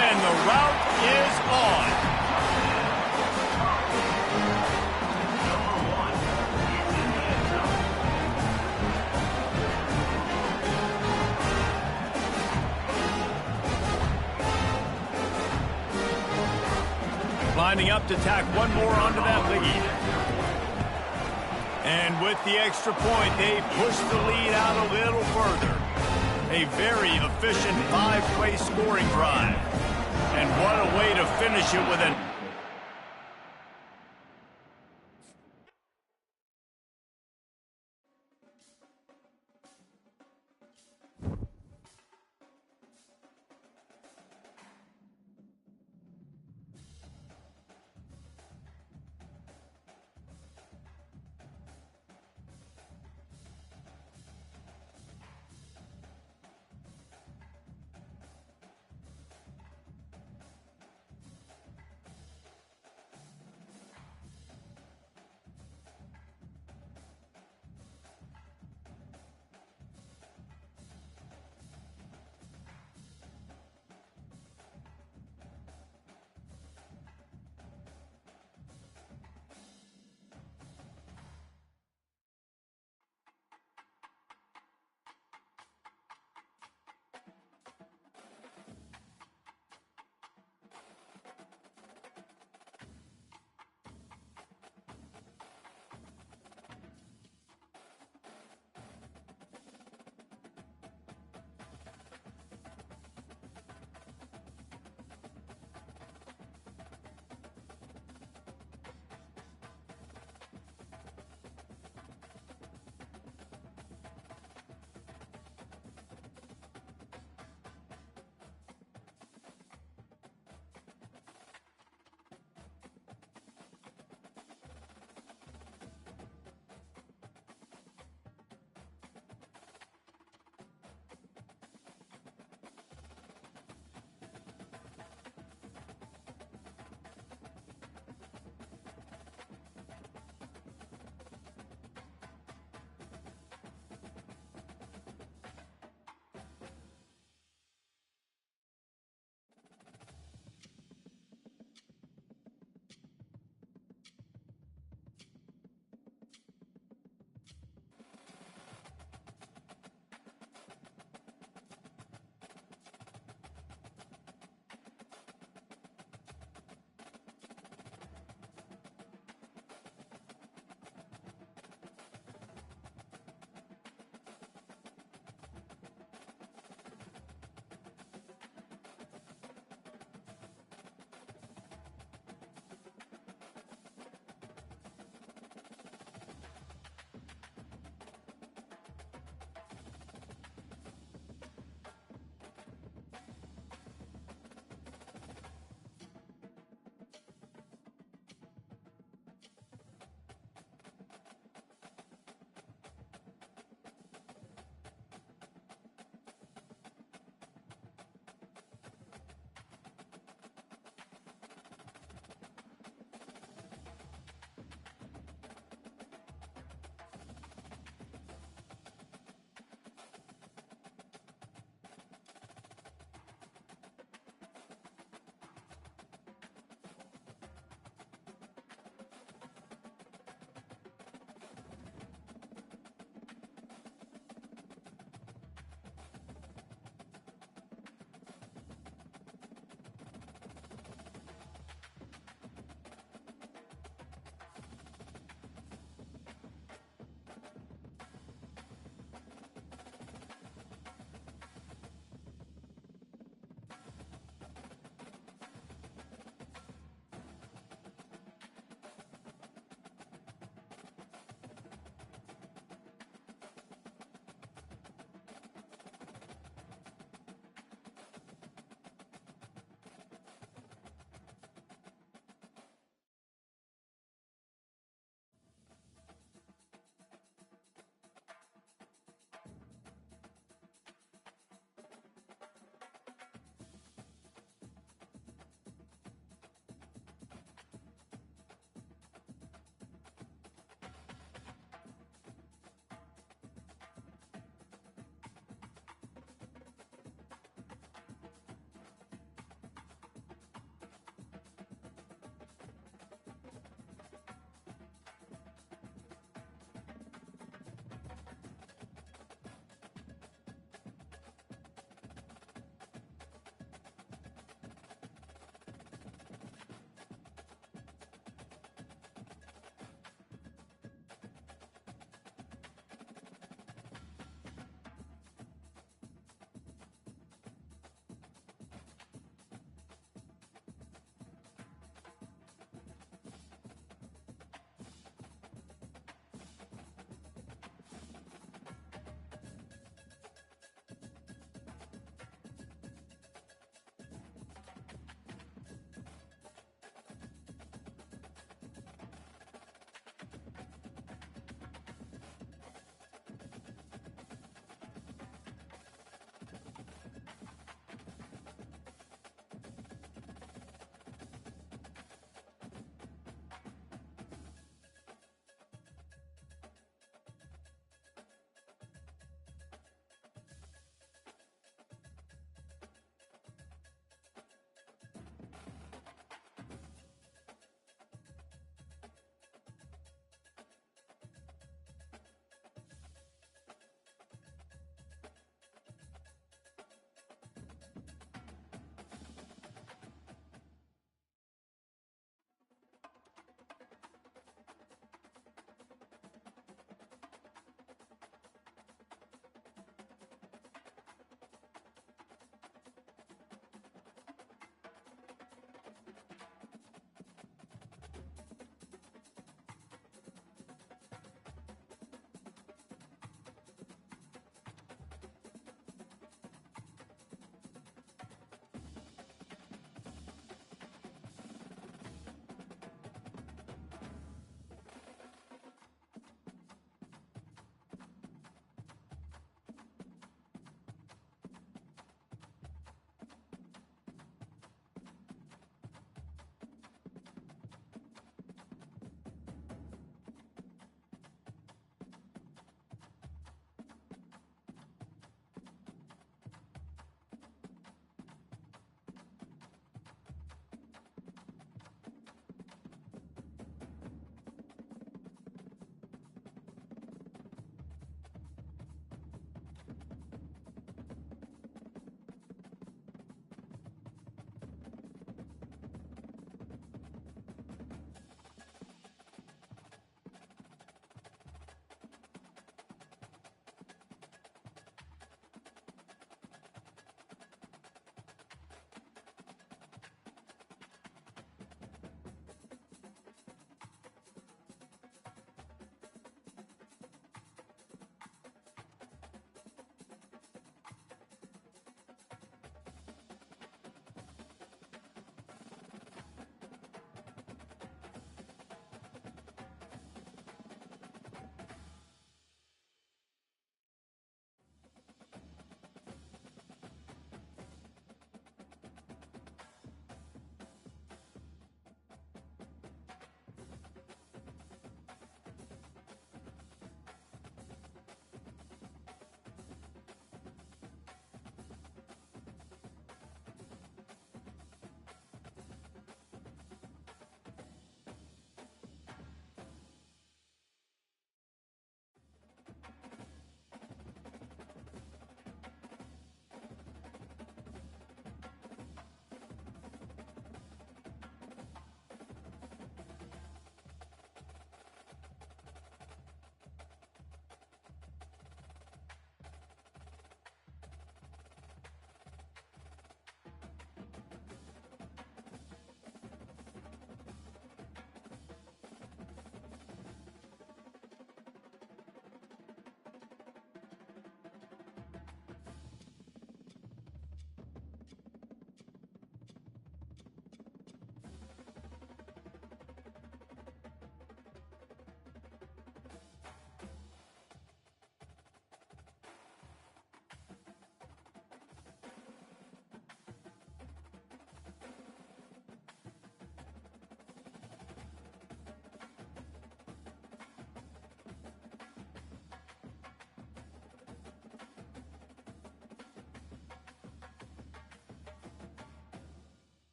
And the route is on. Lining up to tack one more onto that lead. And with the extra point, they push the lead out a little further. A very efficient 5-play scoring drive. And what a way to finish it with an